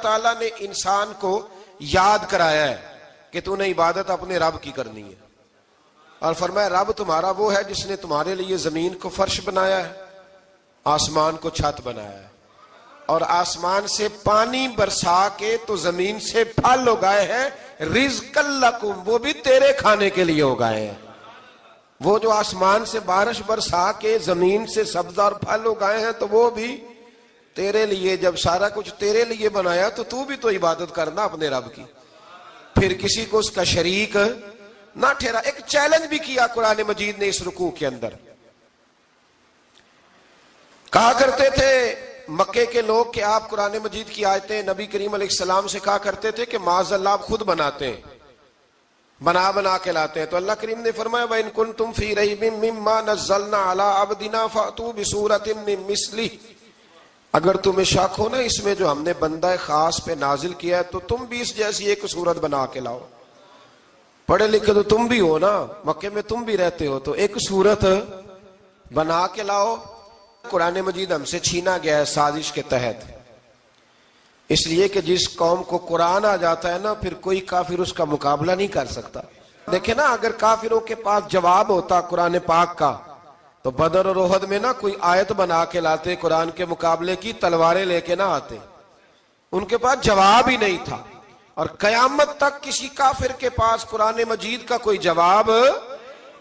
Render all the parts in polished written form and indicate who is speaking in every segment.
Speaker 1: تعالیٰ نے انسان کو یاد کرایا ہے کہ تو نے عبادت اپنے رب کی کرنی ہے، اور فرمایا رب تمہارا وہ ہے جس نے تمہارے لیے زمین کو فرش بنایا ہے، آسمان کو چھت بنایا ہے، اور آسمان سے پانی برسا کے تو زمین سے پھل اگائے ہیں، رزقا لکم، وہ بھی تیرے کھانے کے لیے اگائے ہیں۔ وہ جو آسمان سے بارش برسا کے زمین سے سبز اور پھل اگائے ہیں تو وہ بھی تیرے لیے۔ جب سارا کچھ تیرے لیے بنایا تو بھی تو عبادت کرنا اپنے رب کی، پھر کسی کو اس کا شریک نہ ٹھہرا۔ ایک چیلنج بھی کیا قرآن مجید نے اس رکوع کے اندر۔ کہا کرتے تھے مکے کے لوگ کہ آپ قرآن مجید کی آیتیں نبی کریم علیہ السلام سے کہا کرتے تھے کہ معاذ اللہ آپ خود بناتے ہیں، بنا کے لاتے ہیں۔ تو اللہ کریم نے فرمایا وَإِن كُنتُمْ فِي رَيْبٍ مِّمَّا نَزَّلْنَا عَلَىٰ عَبْدِنَا فَأْتُوا بِسُورَةٍ مِّن مِّثْلِهِ، اگر تمہیں شک ہو نا اس میں جو ہم نے بندہ خاص پہ نازل کیا ہے تو تم بھی اس جیسی ایک صورت بنا کے لاؤ۔ پڑھے لکھے تو تم بھی ہو نا، مکے میں تم بھی رہتے ہو، تو ایک صورت بنا کے لاؤ۔ قرآن مجید ہم سے چھینا گیا ہے سازش کے تحت، اس لیے کہ جس قوم کو قرآن آ جاتا ہے نا پھر کوئی کافر اس کا مقابلہ نہیں کر سکتا۔ دیکھیں نا اگر کافروں کے پاس جواب ہوتا قرآن پاک کا تو بدر اور احد میں نا کوئی آیت بنا کے لاتے، قرآن کے مقابلے کی تلواریں لے کے نہ آتے، ان کے پاس جواب ہی نہیں تھا۔ اور قیامت تک کسی کافر کے پاس قرآن مجید کا کوئی جواب،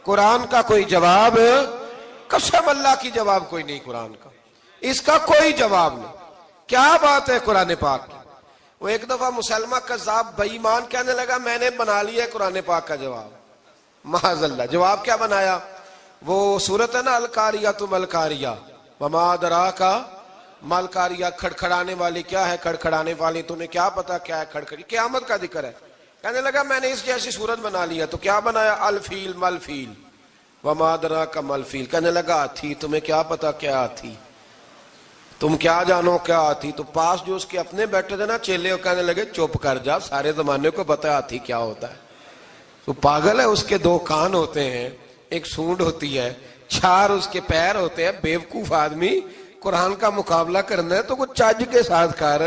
Speaker 1: قرآن کا کوئی جواب، قسم اللہ کی جواب کوئی نہیں، قرآن کا اس کا کوئی جواب نہیں۔ کیا بات ہے قرآن پاک کی۔ وہ ایک دفعہ مسلمہ کذاب بے ایمان کہنے لگا میں نے بنا لیا ہے قرآن پاک کا جواب، معاذ اللہ۔ جواب کیا بنایا؟ وہ صورت ہے نا القاریۃ ما القاریۃ وما ادراک ما القاریۃ، کھڑکھڑانے والی کیا ہے، کھڑکھڑانے والی تمہیں کیا پتا کیا ہے، کھڑکھڑی قیامت کا ذکر ہے۔ کہنے لگا میں نے اس جیسی صورت بنا لیا، تو کیا بنایا؟ الفیل مل فیل وما ادراک ما الفیل۔ کہنے لگا ہاتھی، تمہیں کیا پتا کیا ہاتھی، تم کیا جانو کیا ہاتھی۔ تو پاس جو اس کے اپنے بیٹھے تھے نا چیلے، کہنے لگے چپ کر جا، سارے زمانے کو پتا ہے ہاتھی کیا ہوتا ہے۔ تو پاگل ہے، اس کے دو کان ہوتے ہیں، ایک سونڈ ہوتی ہے، چار اس کے پیر ہوتے ہیں۔ بیوقوف آدمی قرآن کا مقابلہ کرنا ہے تو کچھ چج کے ساتھ کر،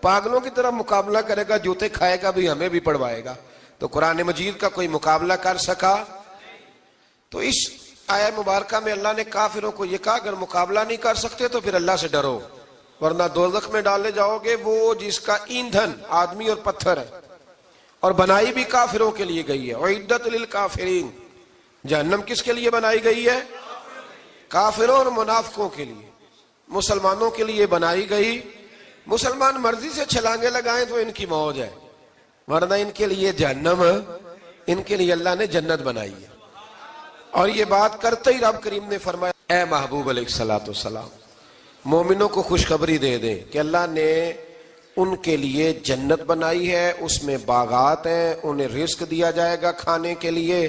Speaker 1: پاگلوں کی طرح مقابلہ کرے گا، جوتے کھائے گا بھی ہمیں بھی پڑھوائے گا۔ تو قرآن مجید کا کوئی مقابلہ کر سکا؟ تو اس آیہ مبارکہ میں اللہ نے کافروں کو یہ کہا اگر مقابلہ نہیں کر سکتے تو پھر اللہ سے ڈرو، ورنہ دوزخ میں ڈالے جاؤ گے، وہ جس کا ایندھن آدمی اور پتھر ہے، اور بنائی بھی کافروں کے لیے گئی ہے۔ اعدت للکافرین، جہنم کس کے لیے بنائی گئی ہے؟ کافروں اور منافقوں کے لیے۔ مسلمانوں کے لیے بنائی گئی، مسلمان مرضی سے چھلانگے لگائیں تو ان کی موج ہے، ورنہ ان کے لیے جہنم، ان کے لیے اللہ نے جنت بنائی ہے۔ اور یہ بات کرتے ہی رب کریم نے فرمایا اے محبوب علیہ السلام مومنوں کو خوشخبری دے دیں کہ اللہ نے ان کے لیے جنت بنائی ہے، اس میں باغات ہیں، انہیں رزق دیا جائے گا کھانے کے لیے،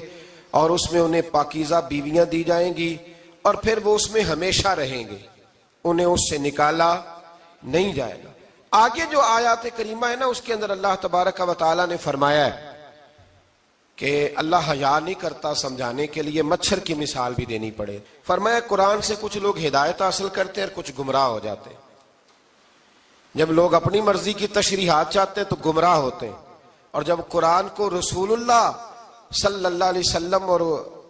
Speaker 1: اور اس میں انہیں پاکیزہ بیویاں دی جائیں گی، اور پھر وہ اس میں ہمیشہ رہیں گے، انہیں اس سے نکالا نہیں جائے گا۔ آگے جو آیات کریمہ ہے نا اس کے اندر اللہ تبارک و تعالیٰ نے فرمایا ہے کہ اللہ حیا نہیں کرتا سمجھانے کے لیے، مچھر کی مثال بھی دینی پڑے۔ فرمایا قرآن سے کچھ لوگ ہدایت حاصل کرتے ہیں اور کچھ گمراہ ہو جاتے ہیں۔ جب لوگ اپنی مرضی کی تشریحات چاہتے ہیں تو گمراہ ہوتے ہیں، اور جب قرآن کو رسول اللہ صلی اللہ علیہ وسلم اور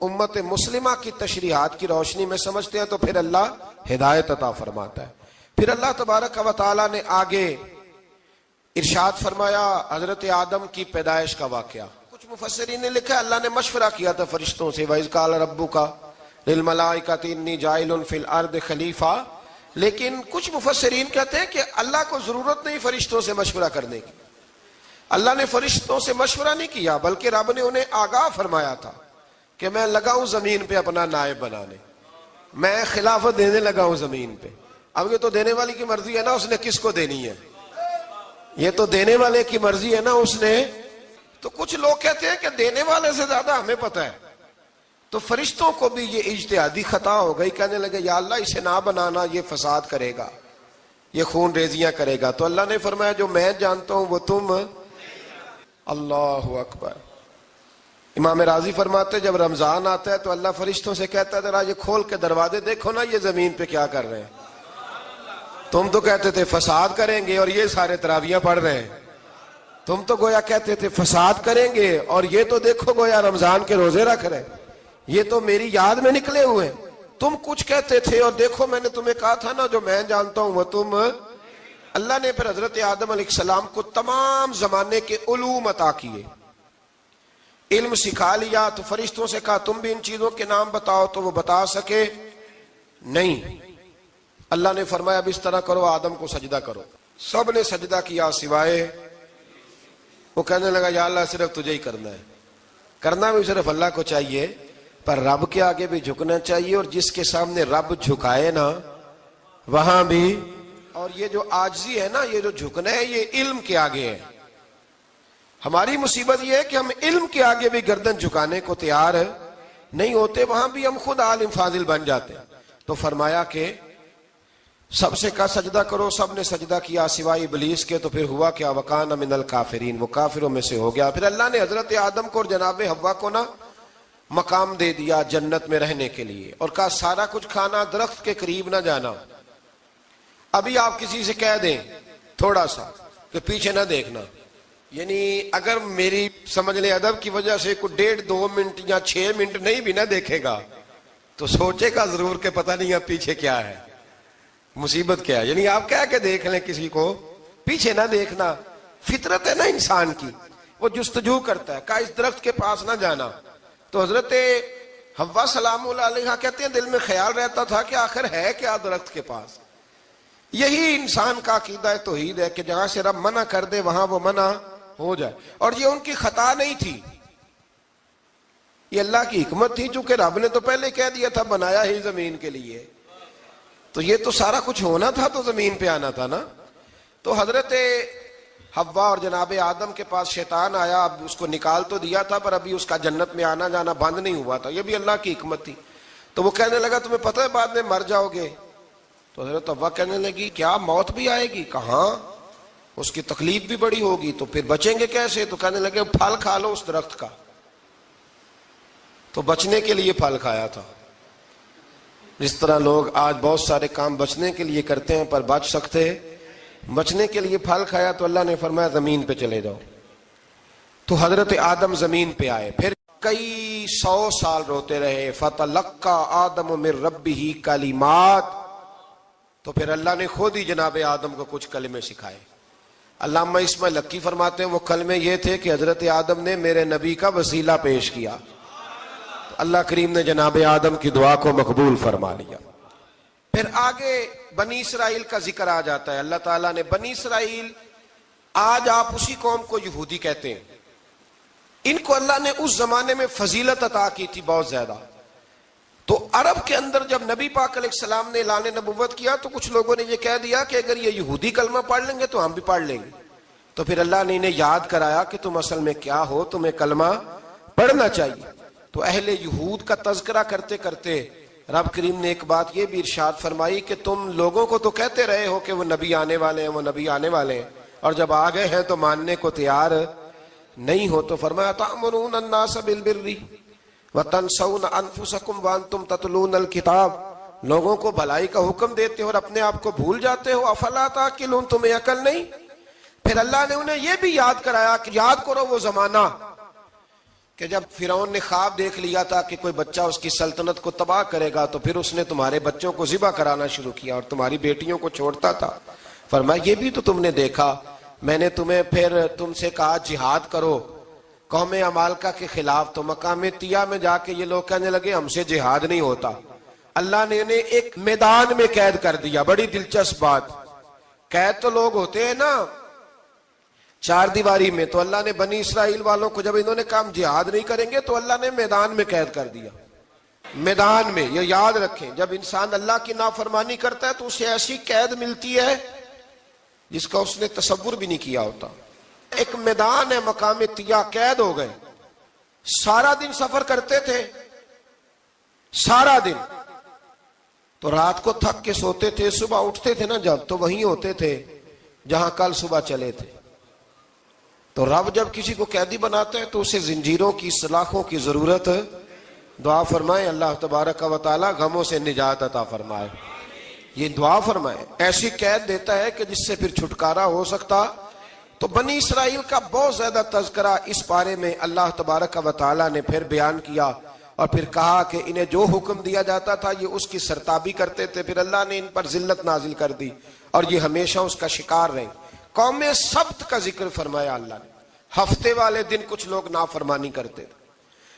Speaker 1: امت مسلمہ کی تشریحات کی روشنی میں سمجھتے ہیں تو پھر اللہ ہدایت عطا فرماتا ہے۔ پھر اللہ تبارک و تعالیٰ نے آگے ارشاد فرمایا حضرت آدم کی پیدائش کا واقعہ۔ کچھ مفسرین نے لکھا اللہ نے مشورہ کیا تھا فرشتوں سے، وَإِذْ قَالَ رَبُّكَ لِلْمَلَائِكَةِ إِنِّي جَاعِلٌ فِي الْأَرْضِ خَلِيفَةً، لیکن کچھ مفسرین کہتے ہیں کہ اللہ کو ضرورت نہیں فرشتوں سے مشورہ کرنے کی، اللہ نے فرشتوں سے مشورہ نہیں کیا، بلکہ رب نے انہیں آگاہ فرمایا تھا کہ میں لگا ہوں زمین پہ اپنا نائب بنانے، میں خلافت دینے لگا ہوں زمین پہ۔ اب یہ تو دینے والی کی مرضی ہے نا اس نے کس کو دینی ہے، یہ تو دینے والے کی مرضی ہے نا اس نے۔ تو کچھ لوگ کہتے ہیں کہ دینے والے سے زیادہ ہمیں پتہ ہے، تو فرشتوں کو بھی یہ اجتہادی خطا ہو گئی، کہنے لگے یا اللہ اسے نہ بنانا، یہ فساد کرے گا، یہ خون ریزیاں کرے گا۔ تو اللہ نے فرمایا جو میں جانتا ہوں وہ تم، اللہ اکبر۔ امام راضی فرماتے جب رمضان آتا ہے تو اللہ فرشتوں سے کہتا ہے ذرا یہ کھول کے دروازے دیکھو نا یہ زمین پہ کیا کر رہے ہیں، تم تو کہتے تھے فساد کریں گے اور یہ سارے تراویاں پڑھ رہے ہیں. تم تو گویا کہتے تھے فساد کریں گے اور یہ تو دیکھو گویا رمضان کے روزے رکھ رہے ہیں. یہ تو میری یاد میں نکلے ہوئے. تم کچھ کہتے تھے اور دیکھو میں نے تمہیں کہا تھا نا جو میں جانتا ہوں وہ تم. اللہ نے پھر حضرت آدم علیہ السلام کو تمام زمانے کے علوم عطا کیے, علم سکھا لیا. تو فرشتوں سے کہا تم بھی ان چیزوں کے نام بتاؤ, تو وہ بتا سکے نہیں. اللہ نے فرمایا اب اس طرح کرو, آدم کو سجدہ کرو. سب نے سجدہ کیا سوائے. وہ کہنے لگا یا اللہ صرف تجھے ہی کرنا ہے. کرنا بھی صرف اللہ کو چاہیے, پر رب کے آگے بھی جھکنا چاہیے, اور جس کے سامنے رب جھکائے نا وہاں بھی. اور یہ جو عاجزی ہے نا, یہ جو جھکنا ہے, یہ علم کے آگے ہے. ہماری مصیبت یہ ہے کہ ہم علم کے آگے بھی گردن جھکانے کو تیار نہیں ہوتے, وہاں بھی ہم خود عالم فاضل بن جاتے ہیں. تو فرمایا کہ سب سے کہا سجدہ کرو. سب نے سجدہ کیا سوائے ابلیس کے. تو پھر ہوا کیا, وکان من الکافرین, وہ کافروں میں سے ہو گیا. پھر اللہ نے حضرت آدم کو اور جناب حوا کو نا مقام دے دیا جنت میں رہنے کے لیے, اور کہا سارا کچھ کھانا, درخت کے قریب نہ جانا. ابھی آپ کسی سے کہہ دیں تھوڑا سا کہ پیچھے نہ دیکھنا, یعنی اگر میری سمجھ لیں ادب کی وجہ سے کوئی 1.5-2 منٹ یا 6 منٹ نہیں بھی نہ دیکھے گا تو سوچے گا ضرور کہ پتہ نہیں اب پیچھے کیا ہے, مصیبت کیا ہے. یعنی آپ کہہ کے دیکھ لیں کسی کو, پیچھے نہ دیکھنا. فطرت ہے نا انسان کی, وہ جستجو کرتا ہے. کہا اس درخت کے پاس نہ جانا. تو حضرت حوا سلام اللہ علیہ کہتے ہیں دل میں خیال رہتا تھا کہ آخر ہے کیا درخت کے پاس. یہی انسان کا عقیدہ توحید ہے کہ جہاں سے رب منع کر دے وہاں وہ منع ہو جائے. اور یہ ان کی خطا نہیں تھی, یہ اللہ کی حکمت تھی, چونکہ رب نے تو پہلے کہہ دیا تھا بنایا ہی زمین کے لیے, تو یہ تو سارا کچھ ہونا تھا تو زمین پہ آنا تھا نا. تو حضرت حوا اور جناب آدم کے پاس شیطان آیا. اب اس کو نکال تو دیا تھا پر ابھی اس کا جنت میں آنا جانا بند نہیں ہوا تھا, یہ بھی اللہ کی حکمت تھی. تو وہ کہنے لگا تمہیں پتہ ہے بعد میں مر جاؤ گے. تو حضرت حوا کہنے لگی کیا موت بھی آئے گی؟ کہاں, اس کی تکلیف بھی بڑی ہوگی, تو پھر بچیں گے کیسے؟ تو کہنے لگے پھل کھا لو اس درخت کا. تو بچنے کے لیے پھل کھایا تھا. جس طرح لوگ آج بہت سارے کام بچنے کے لیے کرتے ہیں پر بچ سکتے, بچنے کے لیے پھل کھایا. تو اللہ نے فرمایا زمین پہ چلے جاؤ. تو حضرت آدم زمین پہ آئے. پھر کئی 100 سال روتے رہے. فَتَلَقَّى آدَمُ مِن رَبِّهِ کَلِمَاتٍ. تو پھر اللہ نے خود ہی جناب آدم کو کچھ کلمے سکھائے. علامہ اسماعیل لکی فرماتے ہیں وہ کلمے یہ تھے کہ حضرت آدم نے میرے نبی کا وسیلہ پیش کیا, تو اللہ کریم نے جناب آدم کی دعا کو مقبول فرما لیا. پھر آگے بنی اسرائیل کا ذکر آ جاتا ہے. اللہ تعالیٰ نے بنی اسرائیل, آج آپ اسی قوم کو یہودی کہتے ہیں, ان کو اللہ نے اس زمانے میں فضیلت عطا کی تھی بہت زیادہ. تو عرب کے اندر جب نبی پاک علیہ السلام نے اعلان نبوت کیا تو کچھ لوگوں نے یہ کہہ دیا کہ اگر یہ یہودی کلمہ پڑھ لیں گے تو ہم بھی پڑھ لیں گے. تو پھر اللہ نے انہیں یاد کرایا کہ تم اصل میں کیا ہو, تمہیں کلمہ پڑھنا چاہیے. تو اہل یہود کا تذکرہ کرتے کرتے رب کریم نے ایک بات یہ بھی ارشاد فرمائی کہ تم لوگوں کو تو کہتے رہے ہو کہ وہ نبی آنے والے ہیں, وہ نبی آنے والے ہیں, اور جب آ گئے ہیں تو ماننے کو تیار نہیں ہو. تو فرمایا تأمرون الناس بالبر وَتَنْسَوْنَ أَنفُسَكُمْ وَأَنْتُمْ تَتْلُونَ الْكِتَابَ. لوگوں کو بھلائی کا حکم دیتے ہو اور اپنے آپ کو بھول جاتے ہو. افلا تعقلون, تمہیں عقل نہیں؟ پھر اللہ نے انہیں یہ بھی یاد کرایا کہ یاد کرو وہ زمانہ کہ جب فرعون نے خواب دیکھ لیا تھا کہ کوئی بچہ اس کی سلطنت کو تباہ کرے گا, تو پھر اس نے تمہارے بچوں کو ذبح کرانا شروع کیا اور تمہاری بیٹیوں کو چھوڑتا تھا. فرمایا یہ بھی تو تم نے دیکھا, میں نے تمہیں پھر تم سے کہا جہاد کرو قوم عمالقہ کے خلاف, تو مقام طیہ میں جا کے یہ لوگ کہنے لگے ہم سے جہاد نہیں ہوتا. اللہ نے انہیں ایک میدان میں قید کر دیا. بڑی دلچسپ بات, قید تو لوگ ہوتے ہیں نا چار دیواری میں, تو اللہ نے بنی اسرائیل والوں کو جب انہوں نے کہا ہم جہاد نہیں کریں گے تو اللہ نے میدان میں قید کر دیا. میدان میں, یہ یاد رکھیں, جب انسان اللہ کی نافرمانی کرتا ہے تو اسے ایسی قید ملتی ہے جس کا اس نے تصور بھی نہیں کیا ہوتا. ایک میدان ہے مقام طیہ, قید ہو گئے. سارا دن سفر کرتے تھے, سارا دن, تو رات کو تھک کے سوتے تھے, صبح اٹھتے تھے نا جب, تو وہیں ہوتے تھے جہاں کل صبح چلے تھے. تو رب جب کسی کو قیدی بناتا ہے تو اسے زنجیروں کی, سلاخوں کی ضرورت. دعا فرمائے اللہ تبارک و تعالی غموں سے نجات عطا فرمائے. یہ دعا فرمائے، ایسی قید دیتا ہے کہ جس سے پھر چھٹکارا ہو سکتا۔ تو بنی اسرائیل کا بہت زیادہ تذکرہ اس پارے میں اللہ تبارک و تعالیٰ نے پھر بیان کیا، اور پھر کہا کہ انہیں جو حکم دیا جاتا تھا یہ اس کی سرتابی کرتے تھے، پھر اللہ نے ان پر ذلت نازل کر دی اور یہ ہمیشہ اس کا شکار رہے۔ قوم سبت کا ذکر فرمایا اللہ نے، ہفتے والے دن کچھ لوگ نافرمانی کرتے تھے۔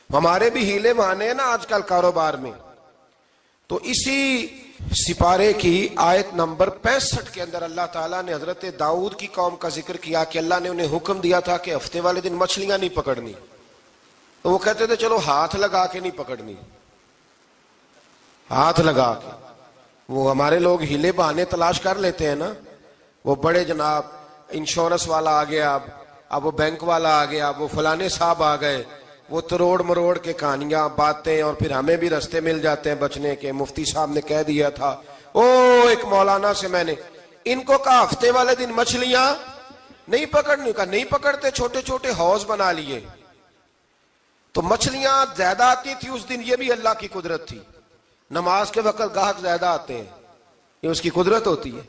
Speaker 1: ہمارے بھی ہیلے بہانے ہیں نا آج کل کاروبار میں، تو اسی سپارے کی آیت نمبر 65 کے اندر اللہ تعالیٰ نے حضرت داؤد کی قوم کا ذکر کیا کہ اللہ نے انہیں حکم دیا تھا کہ ہفتے والے دن مچھلیاں نہیں پکڑنی، تو وہ کہتے تھے چلو ہاتھ لگا کے نہیں پکڑنی، ہاتھ لگا کے۔ وہ ہمارے لوگ ہیلے بہانے تلاش کر لیتے ہیں نا، وہ بڑے جناب انشورنس والا آ گیا، اب وہ بینک والا آ گیا، وہ فلانے صاحب آ گئے، وہ تروڑ مروڑ کے کہانیاں باتیں، اور پھر ہمیں بھی رستے مل جاتے ہیں بچنے کے۔ مفتی صاحب نے کہہ دیا تھا ایک مولانا سے میں نے ان کو کہا ہفتے والے دن مچھلیاں نہیں پکڑنی، کہا نہیں پکڑتے، چھوٹے چھوٹے حوض بنا لیے۔ تو مچھلیاں زیادہ آتی تھی اس دن، یہ بھی اللہ کی قدرت تھی۔ نماز کے وقت گاہک زیادہ آتے ہیں، یہ اس کی قدرت ہوتی ہے۔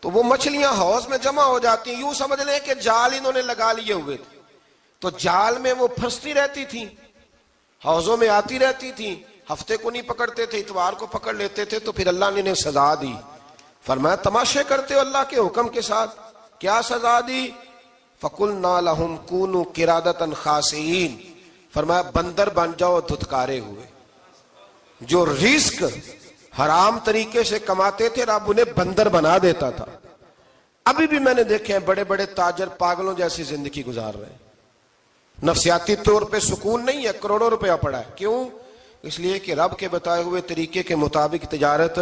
Speaker 1: تو وہ مچھلیاں حوض میں جمع ہو جاتی ہیں، یوں سمجھ لیں کہ جال انہوں نے لگا لیے ہوئے تھے، تو جال میں وہ پھنستی رہتی تھی، حوضوں میں آتی رہتی تھی۔ ہفتے کو نہیں پکڑتے تھے، اتوار کو پکڑ لیتے تھے، تو پھر اللہ نے انہیں سزا دی۔ فرمایا تماشے کرتے ہو اللہ کے حکم کے ساتھ، کیا سزا دی؟ فَقُلْنَا لَهُمْ كُونُوا قِرَادَةً خَاسِئِينَ، فرمایا بندر بن جاؤ دھتکارے ہوئے۔ جو رزق حرام طریقے سے کماتے تھے رب انہیں بندر بنا دیتا تھا۔ ابھی بھی میں نے دیکھے ہیں بڑے بڑے تاجر پاگلوں جیسی زندگی گزار رہے ہیں، نفسیاتی طور پہ سکون نہیں ہے، کروڑوں روپیہ پڑا ہے۔ کیوں؟ اس لیے کہ رب کے بتائے ہوئے طریقے کے مطابق تجارت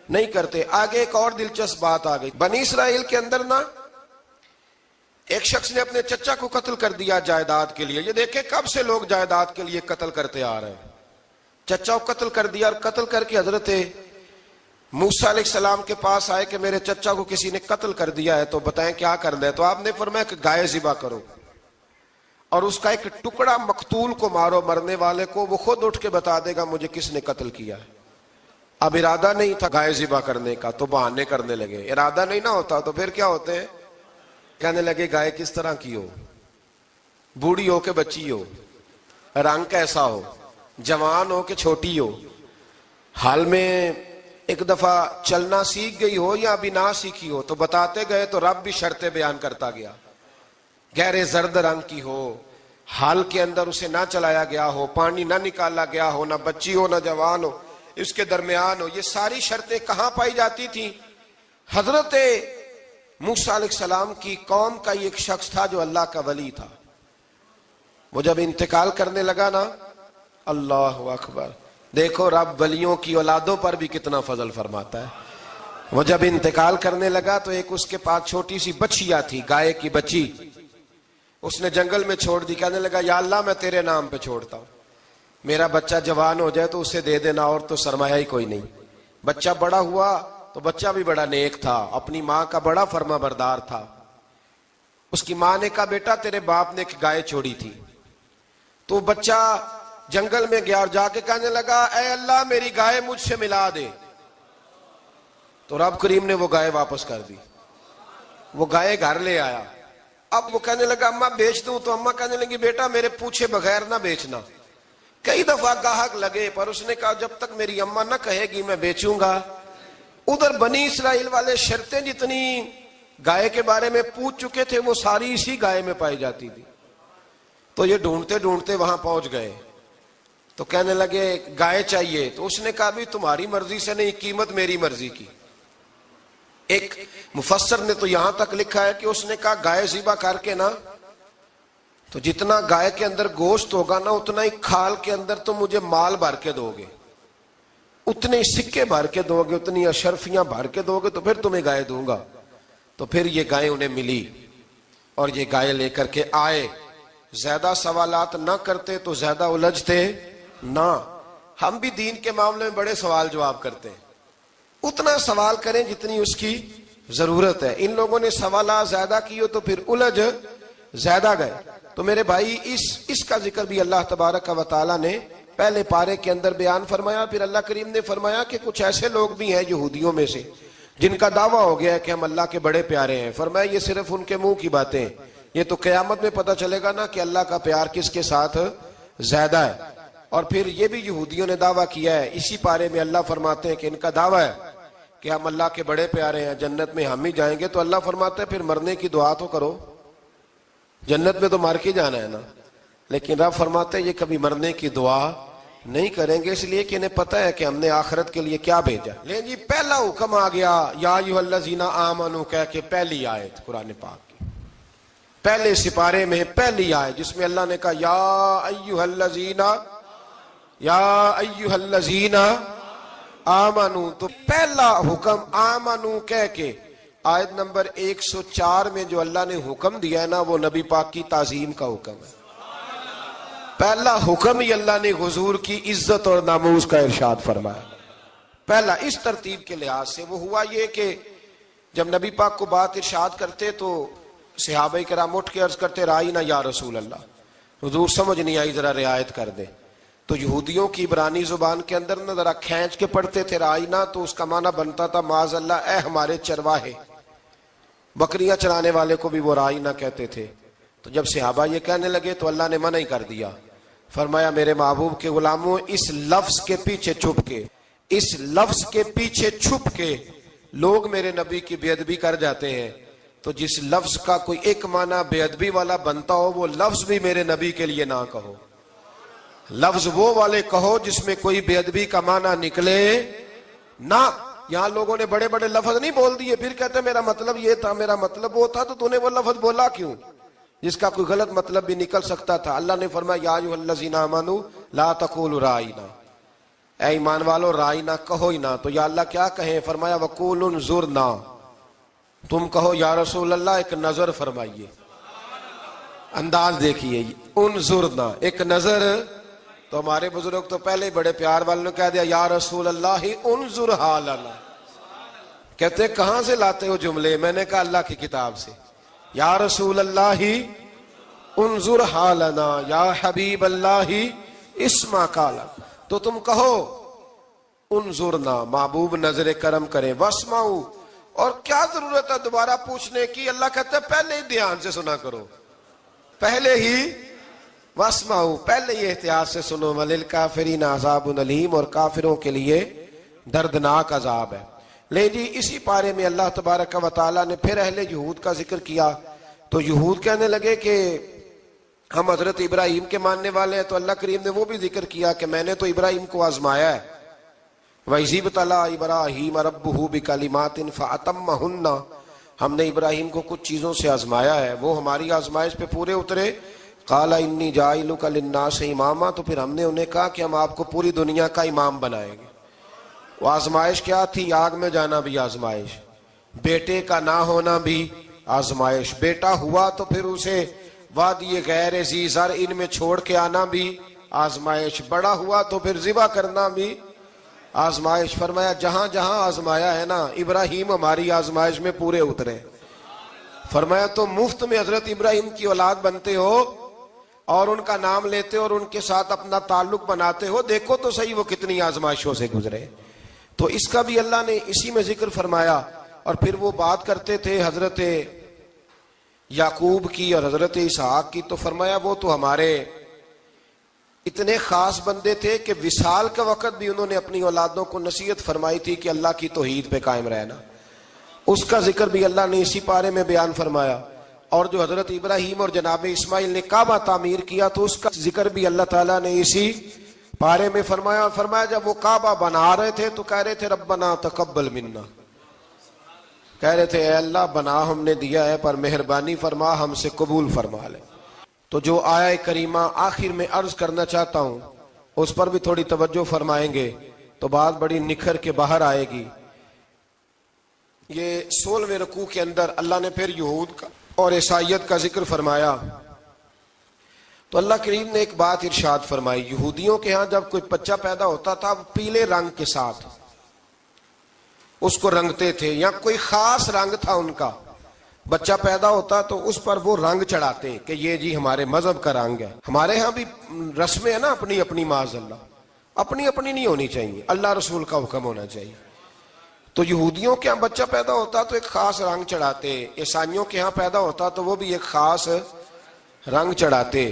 Speaker 1: نہیں کرتے۔ آگے ایک اور دلچسپ بات آ گئی، بنی اسرائیل کے اندر نا ایک شخص نے اپنے چچا کو قتل کر دیا جائیداد کے لیے۔ یہ دیکھیں کب سے لوگ جائیداد کے لیے قتل کرتے آ رہے ہیں۔ چچا کو قتل کر دیا، اور قتل کر کے حضرت موسیٰ علیہ السلام کے پاس آئے کہ میرے چچا کو کسی نے قتل کر دیا ہے، تو بتائیں کیا کرنا ہے؟ تو آپ نے فرمایا کہ گائے ذبح کرو، اور اس کا ایک ٹکڑا مقتول کو مارو، مرنے والے کو، وہ خود اٹھ کے بتا دے گا مجھے کس نے قتل کیا ہے۔ اب ارادہ نہیں تھا گائے ذبح کرنے کا، تو بہانے کرنے لگے۔ ارادہ نہیں نہ ہوتا تو پھر کیا ہوتے ہیں؟ کہنے لگے گائے کس طرح کی ہو، بوڑھی ہو کہ بچی ہو، رنگ کیسا ہو، جوان ہو کہ چھوٹی ہو، حال میں ایک دفعہ چلنا سیکھ گئی ہو یا ابھی نہ سیکھی ہو۔ تو بتاتے گئے تو رب بھی شرطیں بیان کرتا گیا، گہرے زرد رنگ کی ہو، حال کے اندر اسے نہ چلایا گیا ہو، پانی نہ نکالا گیا ہو، نہ بچی ہو نہ جوان ہو، اس کے درمیان ہو۔ یہ ساری شرطیں کہاں پائی جاتی تھیں؟ حضرت موسیٰ علیہ السلام کی قوم کا ایک شخص تھا جو اللہ کا ولی تھا، وہ جب انتقال کرنے لگا نا، اللہ اکبر، دیکھو رب ولیوں کی اولادوں پر بھی کتنا فضل فرماتا ہے۔ وہ جب انتقال کرنے لگا تو ایک اس کے پاس چھوٹی سی بچیا تھی، گائے کی بچی، اس نے جنگل میں چھوڑ دی۔ کہنے لگا یا اللہ میں تیرے نام پہ چھوڑتا ہوں، میرا بچہ جوان ہو جائے تو اسے دے دینا، اور تو سرمایہ ہی کوئی نہیں۔ بچہ بڑا ہوا تو بچہ بھی بڑا نیک تھا، اپنی ماں کا بڑا فرما بردار تھا۔ اس کی ماں نے کہا بیٹا تیرے باپ نے ایک گائے چھوڑی تھی۔ تو بچہ جنگل میں گیا اور جا کے کہنے لگا اے اللہ میری گائے مجھ سے ملا دے۔ تو رب کریم نے وہ گائے واپس کر دی، وہ گائے گھر لے آیا۔ اب وہ کہنے لگا اماں بیچ دوں، تو اماں کہنے لگی بیٹا میرے پوچھے بغیر نہ بیچنا۔ کئی دفعہ گاہک لگے پر اس نے کہا جب تک میری اماں نہ کہے گی میں بیچوں گا۔ ادھر بنی اسرائیل والے شرطیں جتنی گائے کے بارے میں پوچھ چکے تھے وہ ساری اسی گائے میں پائی جاتی تھی۔ تو یہ ڈھونڈتے ڈھونڈتے وہاں پہنچ گئے، تو کہنے لگے گائے چاہیے۔ تو اس نے کہا بھی تمہاری مرضی سے نہیں، قیمت میری مرضی کی۔ ایک مفسر نے تو یہاں تک لکھا ہے کہ اس نے کہا گائے ذبح کر کے نا، تو جتنا گائے کے اندر گوشت ہوگا نا اتنا ہی کھال کے اندر تو مجھے مال بھر کے دو گے، اتنے ہی سکے بھر کے دو گے، اتنی اشرفیاں بھر کے دو گے، تو پھر تمہیں گائے دوں گا۔ تو پھر یہ گائے انہیں ملی اور یہ گائے لے کر کے آئے۔ زیادہ سوالات نہ کرتے تو زیادہ الجھتے نہ۔ ہم بھی دین کے معاملے میں بڑے سوال جواب کرتے ہیں، اتنا سوال کریں جتنی اس کی ضرورت ہے۔ ان لوگوں نے سوالات زیادہ کیے تو پھر الجھ زیادہ گئے۔ تو میرے بھائی اس کا ذکر بھی اللہ تبارک و تعالیٰ نے پہلے پارے کے اندر بیان فرمایا. پھر اللہ کریم نے فرمایا کہ کچھ ایسے لوگ بھی ہیں یہودیوں میں سے جن کا دعویٰ ہو گیا ہے کہ ہم اللہ کے بڑے پیارے ہیں. فرمایا یہ صرف ان کے منہ کی باتیں ہیں, یہ تو قیامت میں پتہ چلے گا نا کہ اللہ کا پیار کس کے ساتھ زیادہ ہے. اور پھر یہ بھی یہودیوں نے دعویٰ کیا ہے, اسی پارے میں اللہ فرماتے ہیں کہ ان کا دعویٰ ہے کہ ہم اللہ کے بڑے پیارے ہیں, جنت میں ہم ہی جائیں گے. تو اللہ فرماتا ہے پھر مرنے کی دعا تو کرو, جنت میں تو مر کے جانا ہے نا. لیکن رب فرماتے ہیں یہ کبھی مرنے کی دعا نہیں کریں گے, اس لیے کہ انہیں پتہ ہے کہ ہم نے آخرت کے لیے کیا بھیجا. لیں جی پہلا حکم آ گیا یا ایھا الذین آمنوا کہہ کے, پہلی آیت قرآن پاک کی پہلے سپارے میں پہلی آیت جس میں اللہ نے کہا یا ایھا الذین آمنوا. تو پہلا حکم آمنوا کہہ کے آیت نمبر 104 میں جو اللہ نے حکم دیا ہے نا وہ نبی پاک کی تعظیم کا حکم ہے. پہلا حکم ہی اللہ نے حضور کی عزت اور ناموس کا ارشاد فرمایا. پہلا اس ترتیب کے لحاظ سے وہ ہوا یہ کہ جب نبی پاک کو بات ارشاد کرتے تو صحابہ کرام اٹھ کے عرض کرتے رائینا یا رسول اللہ, حضور سمجھ نہیں آئی ذرا رعایت کر دے. تو یہودیوں کی عبرانی زبان کے اندر نہ ذرا کھینچ کے پڑھتے تھے رائینا, تو اس کا معنی بنتا تھا معاذ اللہ اے ہمارے چرواہے. بکریاں چرانے والے کو بھی وہ رائینا کہتے تھے. تو جب صحابہ یہ کہنے لگے تو اللہ نے منع ہی کر دیا. فرمایا میرے محبوب کے غلاموں, اس لفظ کے پیچھے چھپ کے لوگ میرے نبی کی بے ادبی کر جاتے ہیں. تو جس لفظ کا کوئی ایک معنی بے ادبی والا بنتا ہو وہ لفظ بھی میرے نبی کے لیے نہ کہو. لفظ وہ والے کہو جس میں کوئی بے ادبی کا معنی نکلے نہ. یہاں لوگوں نے بڑے بڑے لفظ نہیں بول دیے, پھر کہتے میرا مطلب یہ تھا, میرا مطلب وہ تھا, تو تو نے وہ لفظ بولا کیوں جس کا کوئی غلط مطلب بھی نکل سکتا تھا. اللہ نے فرمایا یا ایھا الذین آمنوا لا تقولوا رائینا, اے ایمان والو رائینا کہو ہی نہ. تو یا اللہ کیا کہیں؟ فرمایا وقولوا انظرنا, تم کہو یا رسول اللہ ایک نظر فرمائیے. انداز دیکھیے, انظرنا ایک نظر. تو ہمارے بزرگ تو پہلے بڑے پیار والوں نے کہہ دیا یا رسول اللہ انظر حالنا. کہتے کہاں سے لاتے ہو جملے؟ میں نے کہا اللہ کی کتاب سے. یا رسول اللہ انظر حالنا یا حبیب اللہ اسمع قالا. تو تم کہو انظرنا, محبوب نظر کرم کریں, واسمعوا, اور کیا ضرورت ہے دوبارہ پوچھنے کی؟ اللہ کہتا ہے پہلے ہی دھیان سے سنا کرو, پہلے ہی واسمعوا, پہلے ہی احتیاط سے سنو. وللکافرین عذاب علیم, اور کافروں کے لیے دردناک عذاب ہے. لے جی اسی پارے میں اللہ تبارک و تعالیٰ نے پھر اہل یہود کا ذکر کیا. تو یہود کہنے لگے کہ ہم حضرت ابراہیم کے ماننے والے ہیں. تو اللہ کریم نے وہ بھی ذکر کیا کہ میں نے تو ابراہیم کو آزمایا ہے. وَإِذِ ابْتَلَىٰ إِبْرَاهِيمَ رَبُّهُ بِكَلِمَاتٍ فَأَتَمَّهُنَّ, ہم نے ابراہیم کو کچھ چیزوں سے آزمایا ہے, وہ ہماری آزمائش پہ پورے اترے. قَالَ إِنِّي جَاعِلُكَ لِلنَّاسِ إِمَامًا, تو پھر ہم نے انہیں کہا کہ ہم آپ کو پوری دنیا کا امام بنائیں گے. وہ آزمائش کیا تھی؟ آگ میں جانا بھی آزمائش, بیٹے کا نہ ہونا بھی آزمائش, بیٹا ہوا تو پھر اسے وادی غیر ذی زرع ان میں چھوڑ کے آنا بھی آزمائش, بڑا ہوا تو پھر ذبح کرنا بھی آزمائش. فرمایا جہاں جہاں آزمایا ہے نا ابراہیم ہماری آزمائش میں پورے اترے. فرمایا تو مفت میں حضرت ابراہیم کی اولاد بنتے ہو اور ان کا نام لیتے ہو اور ان کے ساتھ اپنا تعلق بناتے ہو, دیکھو تو صحیح وہ کتنی آزمائشوں سے گزرے. تو اس کا بھی اللہ نے اسی میں ذکر فرمایا. اور پھر وہ بات کرتے تھے حضرت یعقوب کی اور حضرت اسحاق کی. تو فرمایا وہ تو ہمارے اتنے خاص بندے تھے کہ وصال کے وقت بھی انہوں نے اپنی اولادوں کو نصیحت فرمائی تھی کہ اللہ کی توحید پہ قائم رہنا. اس کا ذکر بھی اللہ نے اسی پارے میں بیان فرمایا. اور جو حضرت ابراہیم اور جناب اسماعیل نے کعبہ تعمیر کیا تو اس کا ذکر بھی اللہ تعالیٰ نے اسی پارے میں فرمایا. فرمایا جب وہ کعبہ بنا رہے تھے تو کہہ رہے تھے ربنا تقبل منا, کہہ رہے تھے اے اللہ بنا ہم نے دیا ہے پر مہربانی فرما ہم سے قبول فرما لے. تو جو آیہ کریمہ آخر میں عرض کرنا چاہتا ہوں اس پر بھی تھوڑی توجہ فرمائیں گے تو بات بڑی نکھر کے باہر آئے گی. یہ 16ویں رکوع کے اندر اللہ نے پھر یہود کا اور عیسائیت کا ذکر فرمایا. تو اللہ کریم نے ایک بات ارشاد فرمائی, یہودیوں کے ہاں جب کوئی بچہ پیدا ہوتا تھا وہ پیلے رنگ کے ساتھ اس کو رنگتے تھے, یا کوئی خاص رنگ تھا ان کا, بچہ پیدا ہوتا تو اس پر وہ رنگ چڑھاتے کہ یہ جی ہمارے مذہب کا رنگ ہے. ہمارے ہاں بھی رسمیں ہیں نا اپنی اپنی معاذ اللہ, اپنی اپنی نہیں ہونی چاہیے، اللہ رسول کا حکم ہونا چاہیے۔ تو یہودیوں کے ہاں بچہ پیدا ہوتا تو ایک خاص رنگ چڑھاتے، عیسائیوں کے ہاں پیدا ہوتا تو وہ بھی ایک خاص رنگ چڑھاتے،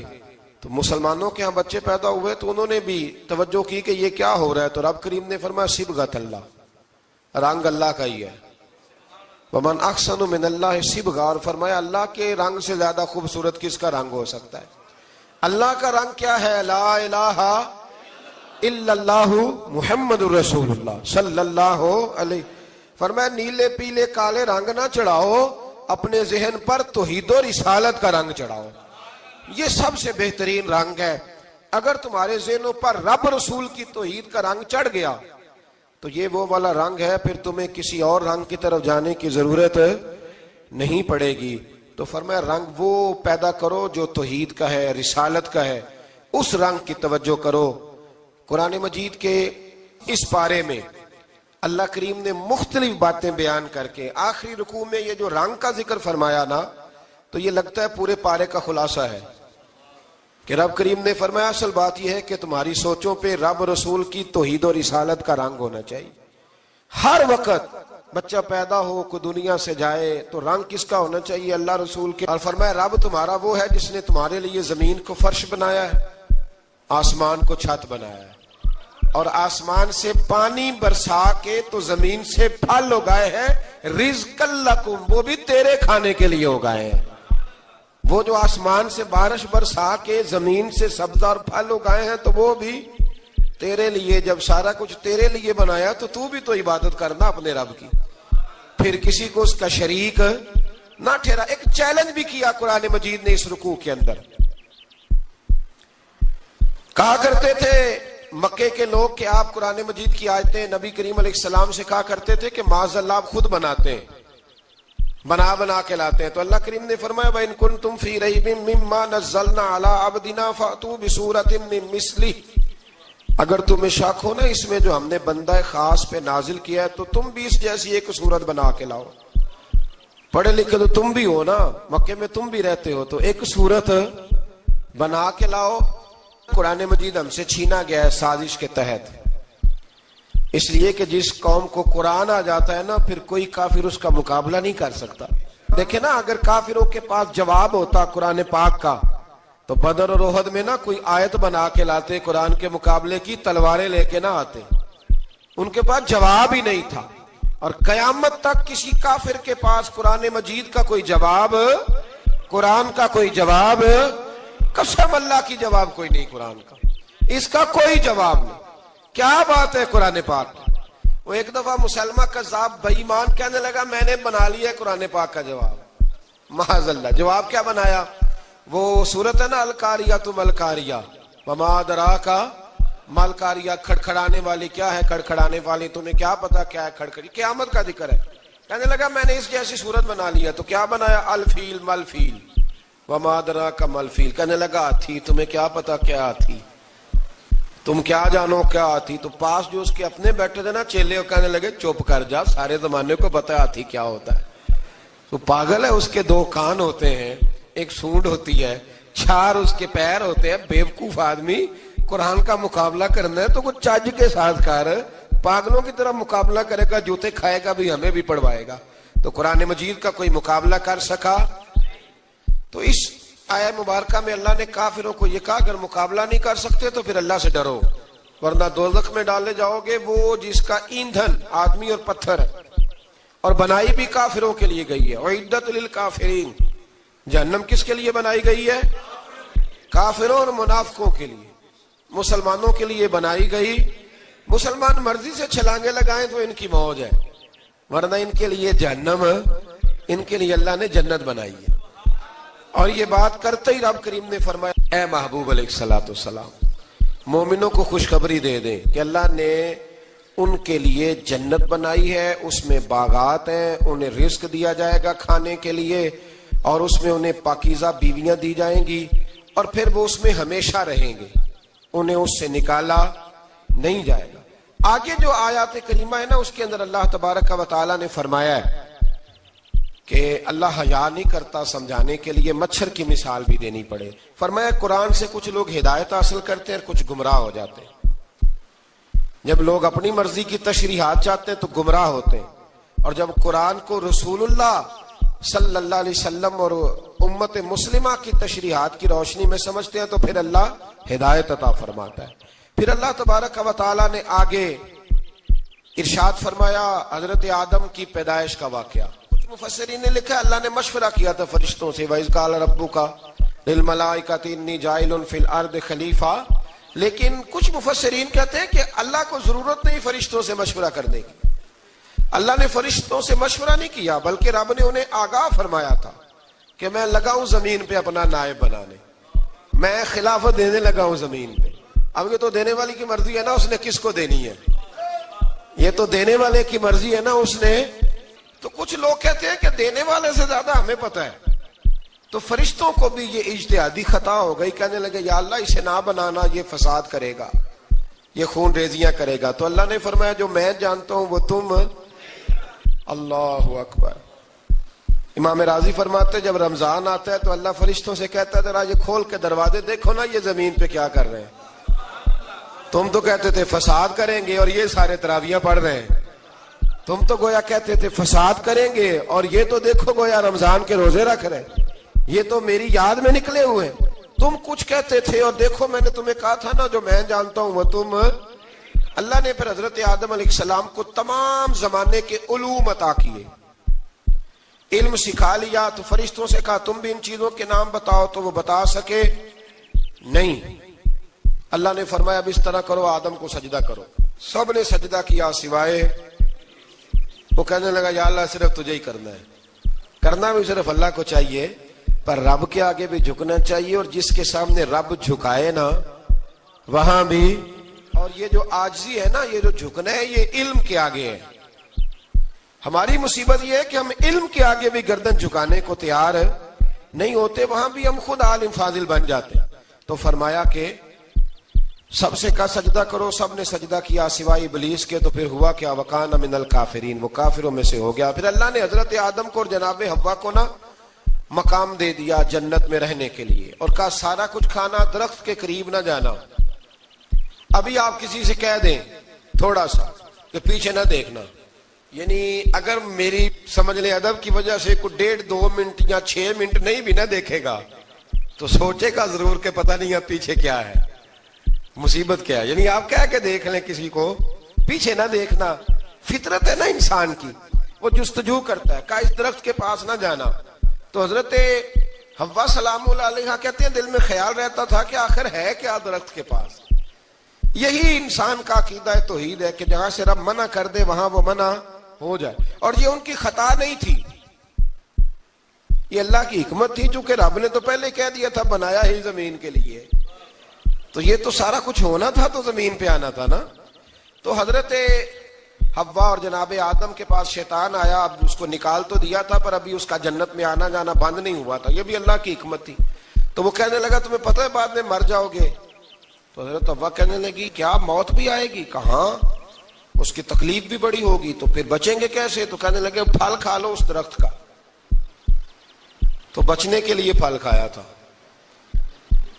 Speaker 1: تو مسلمانوں کے ہاں بچے پیدا ہوئے تو انہوں نے بھی توجہ کی کہ یہ کیا ہو رہا ہے، تو رب کریم نے فرمایا صبغۃ اللہ، رنگ اللہ کا ہی ہے۔ ومن احسن من اللہ صبغہ، اور فرمایا اللہ کے رنگ سے زیادہ خوبصورت کس کا رنگ ہو سکتا ہے؟ اللہ کا رنگ کیا ہے؟ لا الہ الا اللہ محمد الرسول اللہ صلی اللہ علیہ۔ فرمایا نیلے پیلے کالے رنگ نہ چڑھاؤ، اپنے ذہن پر توحید و رسالت کا رنگ چڑھاؤ، یہ سب سے بہترین رنگ ہے۔ اگر تمہارے ذہنوں پر رب رسول کی توحید کا رنگ چڑھ گیا تو یہ وہ والا رنگ ہے، پھر تمہیں کسی اور رنگ کی طرف جانے کی ضرورت نہیں پڑے گی۔ تو فرمایا رنگ وہ پیدا کرو جو توحید کا ہے، رسالت کا ہے، اس رنگ کی توجہ کرو۔ قرآن مجید کے اس پارے میں اللہ کریم نے مختلف باتیں بیان کر کے آخری رکوع میں یہ جو رنگ کا ذکر فرمایا نا، تو یہ لگتا ہے پورے پارے کا خلاصہ ہے کہ رب کریم نے فرمایا اصل بات یہ ہے کہ تمہاری سوچوں پہ رب رسول کی توحید و رسالت کا رنگ ہونا چاہیے۔ ہر وقت بچہ پیدا ہو، کوئی دنیا سے جائے تو رنگ کس کا ہونا چاہیے؟ اللہ رسول کے۔ اور فرمایا رب تمہارا وہ ہے جس نے تمہارے لیے زمین کو فرش بنایا ہے، آسمان کو چھت بنایا ہے، اور آسمان سے پانی برسا کے تو زمین سے پھل اگائے ہیں، رزق لکم، وہ بھی تیرے کھانے کے لیے اگائے ہیں۔ وہ جو آسمان سے بارش برسا کے زمین سے سبز اور پھل اگائے ہیں تو وہ بھی تیرے لیے۔ جب سارا کچھ تیرے لیے بنایا تو بھی تو عبادت کرنا اپنے رب کی، پھر کسی کو اس کا شریک نہ ٹھہرا۔ ایک چیلنج بھی کیا قرآن مجید نے اس رکوع کے اندر۔ کہا کرتے تھے مکے کے لوگ کہ آپ قرآن مجید کی آیتیں نبی کریم علیہ السلام سے کہا کرتے تھے کہ معاذ اللہ آپ خود بناتے ہیں، بنا کے لاتے ہیں۔ تو اللہ کریم نے فرمایا وَإِن كُنتُمْ فِي رَيْبٍ مِّمَّا نَزَّلْنَا عَلَىٰ عَبْدِنَا فَأْتُوا بِسُورَةٍ مِّن مِّثْلِهِ، اگر تمہیں شک ہو نا اس میں جو ہم نے بندہ خاص پہ نازل کیا ہے تو تم بھی اس جیسی ایک صورت بنا کے لاؤ۔ پڑھے لکھے تو تم بھی ہو نا، مکے میں تم بھی رہتے ہو، تو ایک صورت بنا کے لاؤ۔ قرآن مجید ہم سے چھینا گیا ہے سازش کے تحت، اس لیے کہ جس قوم کو قرآن آ جاتا ہے نا پھر کوئی کافر اس کا مقابلہ نہیں کر سکتا۔ دیکھیں نا اگر کافروں کے پاس جواب ہوتا قرآن پاک کا تو بدر اور احد میں نا کوئی آیت بنا کے لاتے، قرآن کے مقابلے کی تلواریں لے کے نہ آتے، ان کے پاس جواب ہی نہیں تھا۔ اور قیامت تک کسی کافر کے پاس قرآن مجید کا کوئی جواب، قرآن کا کوئی جواب، قسم اللہ کی جواب کوئی نہیں، قرآن کا اس کا کوئی جواب نہیں۔ کیا بات ہے قرآن پاک کی۔ وہ ایک دفعہ مسلمہ کذاب بے ایمان کہنے لگا میں نے بنا لیا ہے قرآن پاک کا جواب، معاذ اللہ۔ جواب کیا بنایا؟ وہ سورت ہے نا القاریۃ ما القاریۃ وما ادراک ما القاریۃ، کھڑکھڑانے والی کیا ہے، کھڑکھڑانے والی تمہیں کیا پتا کیا ہے کھڑکھڑی، قیامت کا ذکر ہے۔ کہنے لگا میں نے اس جیسی صورت بنا لیا، تو کیا بنایا؟ الفیل ملفیل وما ادراک ما الفیل، کہنے لگا ہاتھی، تمہیں کیا پتا کیا ہاتھی، تم کیا جانو کیا ہاتھی۔ تو پاس جو اس کے اپنے بیٹھے تھے نا چیلے، وہ کہنے لگے چپ کر جا، سارے زمانے کو پتا ہے ہاتھی کیا ہوتا ہے۔ تو پاگل ہے، اس کے دو کان ہوتے ہیں، ایک سونڈ ہوتی ہے، چار اس کے پیر ہوتے ہیں۔ بیوقوف آدمی، قرآن کا مقابلہ کرنا ہے تو کچھ چج کے ساتھ کر، پاگلوں کی طرح مقابلہ کرے گا، جوتے کھائے گا بھی ہمیں بھی پڑھوائے گا۔ تو قرآن مجید کا کوئی مقابلہ کر سکا؟ تو اس آیہ مبارکہ میں اللہ نے کافروں کو یہ کہا اگر مقابلہ نہیں کر سکتے تو پھر اللہ سے ڈرو، ورنہ دوزخ میں ڈالے جاؤ گے، وہ جس کا ایندھن آدمی اور پتھر ہے، اور بنائی بھی کافروں کے لیے گئی ہے۔ اعدت للکافرین، جہنم کس کے لیے بنائی گئی ہے؟ کافروں اور منافقوں کے لیے۔ مسلمانوں کے لیے بنائی گئی، مسلمان مرضی سے چھلانگے لگائیں تو ان کی موج ہے، ورنہ ان کے لیے جہنم، ان کے لیے اللہ نے جنت بنائی ہے۔ اور یہ بات کرتے ہی رب کریم نے فرمایا اے محبوب علیہ الصلوۃ والسلام مومنوں کو خوشخبری دے دیں کہ اللہ نے ان کے لیے جنت بنائی ہے، اس میں باغات ہیں، انہیں رزق دیا جائے گا کھانے کے لیے، اور اس میں انہیں پاکیزہ بیویاں دی جائیں گی، اور پھر وہ اس میں ہمیشہ رہیں گے، انہیں اس سے نکالا نہیں جائے گا۔ آگے جو آیات کریمہ ہے نا اس کے اندر اللہ تبارک و تعالیٰ نے فرمایا ہے کہ اللہ حیا نہیں کرتا، سمجھانے کے لیے مچھر کی مثال بھی دینی پڑے۔ فرمایا قرآن سے کچھ لوگ ہدایت حاصل کرتے ہیں اور کچھ گمراہ ہو جاتے ہیں۔ جب لوگ اپنی مرضی کی تشریحات چاہتے ہیں تو گمراہ ہوتے ہیں، اور جب قرآن کو رسول اللہ صلی اللہ علیہ وسلم اور امت مسلمہ کی تشریحات کی روشنی میں سمجھتے ہیں تو پھر اللہ ہدایت عطا فرماتا ہے۔ پھر اللہ تبارک و تعالیٰ نے آگے ارشاد فرمایا حضرت آدم کی پیدائش کا واقعہ۔ کچھ مفسرین نے لکھا اللہ نے مشورہ کیا تھا فرشتوں سے، وَإِذْ قَالَ رَبُّكَ لِلْمَلَائِكَةِ إِنِّي جَاعِلٌ فِي الْأَرْضِ خَلِيفَةً، لیکن کچھ مفسرین کہتے ہیں کہ اللہ کو ضرورت نہیں فرشتوں سے مشورہ کرنے کی، اللہ نے فرشتوں سے مشورہ نہیں کیا، بلکہ رب نے انہیں آگاہ فرمایا تھا کہ میں لگا ہوں زمین پہ اپنا نائب بنانے، میں خلافت دینے لگا ہوں زمین پہ۔ اب یہ تو دینے والی کی مرضی ہے نا اس نے کس کو دینی ہے، یہ تو دینے والے کی مرضی ہے نا اس نے۔ تو کچھ لوگ کہتے ہیں کہ دینے والے سے زیادہ ہمیں پتہ ہے، تو فرشتوں کو بھی یہ اجتہادی خطا ہو گئی، کہنے لگے یا اللہ اسے نہ بنانا، یہ فساد کرے گا، یہ خون ریزیاں کرے گا۔ تو اللہ نے فرمایا جو میں جانتا ہوں وہ تم، اللہ اکبر۔ امام راضی فرماتے جب رمضان آتا ہے تو اللہ فرشتوں سے کہتا ہے ذرا یہ کھول کے دروازے دیکھو نا یہ زمین پہ کیا کر رہے ہیں، تم تو کہتے تھے فساد کریں گے اور یہ سارے تراویحاں پڑھ رہے ہیں، تم تو گویا کہتے تھے فساد کریں گے اور یہ تو دیکھو گویا رمضان کے روزے رکھ رہے ہیں، یہ تو میری یاد میں نکلے ہوئے ہیں، تم کچھ کہتے تھے اور دیکھو میں نے تمہیں کہا تھا نا جو میں جانتا ہوں وہ تم۔ اللہ نے پھر حضرت آدم علیہ السلام کو تمام زمانے کے علوم عطا کیے، علم سکھا لیا، تو فرشتوں سے کہا تم بھی ان چیزوں کے نام بتاؤ، تو وہ بتا سکے نہیں۔ اللہ نے فرمایا اب اس طرح کرو آدم کو سجدہ کرو، سب نے سجدہ کیا سوائے، وہ کہنے لگا یا اللہ صرف تجھے ہی کرنا ہے، کرنا بھی صرف اللہ کو چاہیے، پر رب کے آگے بھی جھکنا چاہیے، اور جس کے سامنے رب جھکائے نا وہاں بھی، اور یہ جو عاجزی ہے نا، یہ جو جھکنا ہے یہ علم کے آگے ہے۔ ہماری مصیبت یہ ہے کہ ہم علم کے آگے بھی گردن جھکانے کو تیار نہیں ہوتے، وہاں بھی ہم خود عالم فاضل بن جاتے۔ تو فرمایا کہ سب سے کہا سجدہ کرو، سب نے سجدہ کیا سوائے ابلیس کے، تو پھر ہوا کیا وکان من الکافرین، وہ کافروں میں سے ہو گیا۔ پھر اللہ نے حضرت آدم کو اور جناب حوا کو نا مقام دے دیا جنت میں رہنے کے لیے، اور کہا سارا کچھ کھانا، درخت کے قریب نہ جانا۔ ابھی آپ کسی سے کہہ دیں تھوڑا سا کہ پیچھے نہ دیکھنا، یعنی اگر میری سمجھ لیں ادب کی وجہ سے کوئی 1.5-2 منٹ یا 6 منٹ نہیں بھی نہ دیکھے گا تو سوچے گا ضرور کہ پتہ نہیں اب پیچھے کیا ہے، مصیبت کیا ہے۔ یعنی آپ کہہ کے دیکھ لیں کسی کو پیچھے نہ دیکھنا، فطرت ہے نا انسان کی، وہ جستجو کرتا ہے، کہا اس درخت کے پاس نہ جانا۔ تو حضرت حوا سلام اللہ علیہ کہتے ہیں دل میں خیال رہتا تھا کہ آخر ہے کیا درخت کے پاس۔ یہی انسان کا عقیدہ توحید ہے کہ جہاں سے رب منع کر دے وہاں وہ منع ہو جائے، اور یہ ان کی خطا نہیں تھی، یہ اللہ کی حکمت تھی، چونکہ رب نے تو پہلے کہہ دیا تھا بنایا ہی زمین کے لیے، تو یہ تو سارا کچھ ہونا تھا تو زمین پہ آنا تھا نا۔ تو حضرت حوا اور جناب آدم کے پاس شیطان آیا، اب اس کو نکال تو دیا تھا پر ابھی اس کا جنت میں آنا جانا بند نہیں ہوا تھا، یہ بھی اللہ کی حکمت تھی۔ تو وہ کہنے لگا تمہیں پتہ ہے بعد میں مر جاؤ گے، تو حضرت حوا کہنے لگی کیا موت بھی آئے گی؟ کہاں، اس کی تکلیف بھی بڑی ہوگی، تو پھر بچیں گے کیسے؟ تو کہنے لگے پھل کھا لو اس درخت کا، تو بچنے کے لیے پھل کھایا تھا۔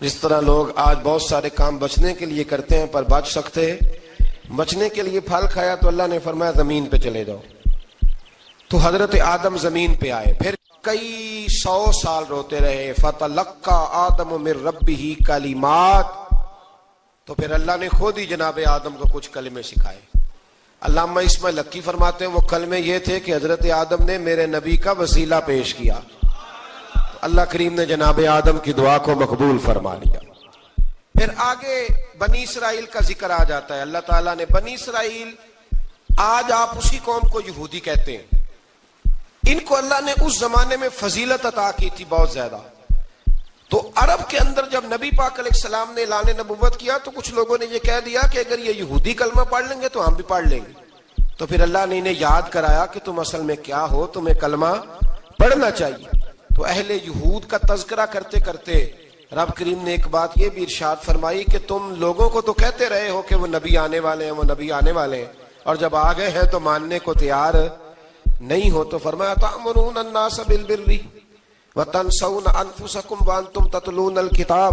Speaker 1: جس طرح لوگ آج بہت سارے کام بچنے کے لیے کرتے ہیں پر بچ سکتے، بچنے کے لیے پھل کھایا، تو اللہ نے فرمایا زمین پہ چلے جاؤ۔ تو حضرت آدم زمین پہ آئے، پھر کئی 100 سال روتے رہے، فَتَلَقَّى آدَمُ مِن رَبِّهِ کَلِمَاتٍ، تو پھر اللہ نے خود ہی جناب آدم کو کچھ کلمے سکھائے۔ علامہ اسماعیل لکی فرماتے ہیں وہ کلمے یہ تھے کہ حضرت آدم نے میرے نبی کا وسیلہ پیش کیا، تو اللہ کریم نے جناب آدم کی دعا کو مقبول فرما لیا۔ پھر آگے بنی اسرائیل کا ذکر آ جاتا ہے، اللہ تعالیٰ نے بنی اسرائیل، آج آپ اسی قوم کو یہودی کہتے ہیں، ان کو اللہ نے اس زمانے میں فضیلت عطا کی تھی بہت زیادہ۔ تو عرب کے اندر جب نبی پاک علیہ السلام نے اعلان نبوت کیا تو کچھ لوگوں نے یہ کہہ دیا کہ اگر یہ یہودی کلمہ پڑھ لیں گے تو ہم بھی پڑھ لیں گے، تو پھر اللہ نے انہیں یاد کرایا کہ تم اصل میں کیا ہو، تمہیں کلمہ پڑھنا چاہیے۔ تو اہل یہود کا تذکرہ کرتے کرتے رب کریم نے ایک بات یہ بھی ارشاد فرمائی کہ تم لوگوں کو تو کہتے رہے ہو کہ وہ نبی آنے والے ہیں، وہ نبی آنے والے ہیں، اور جب آ گئے ہیں تو ماننے کو تیار نہیں ہو۔ تو فرمایا تأمرون الناس بالبر وتنسون انفسکم وانتم تتلون الکتاب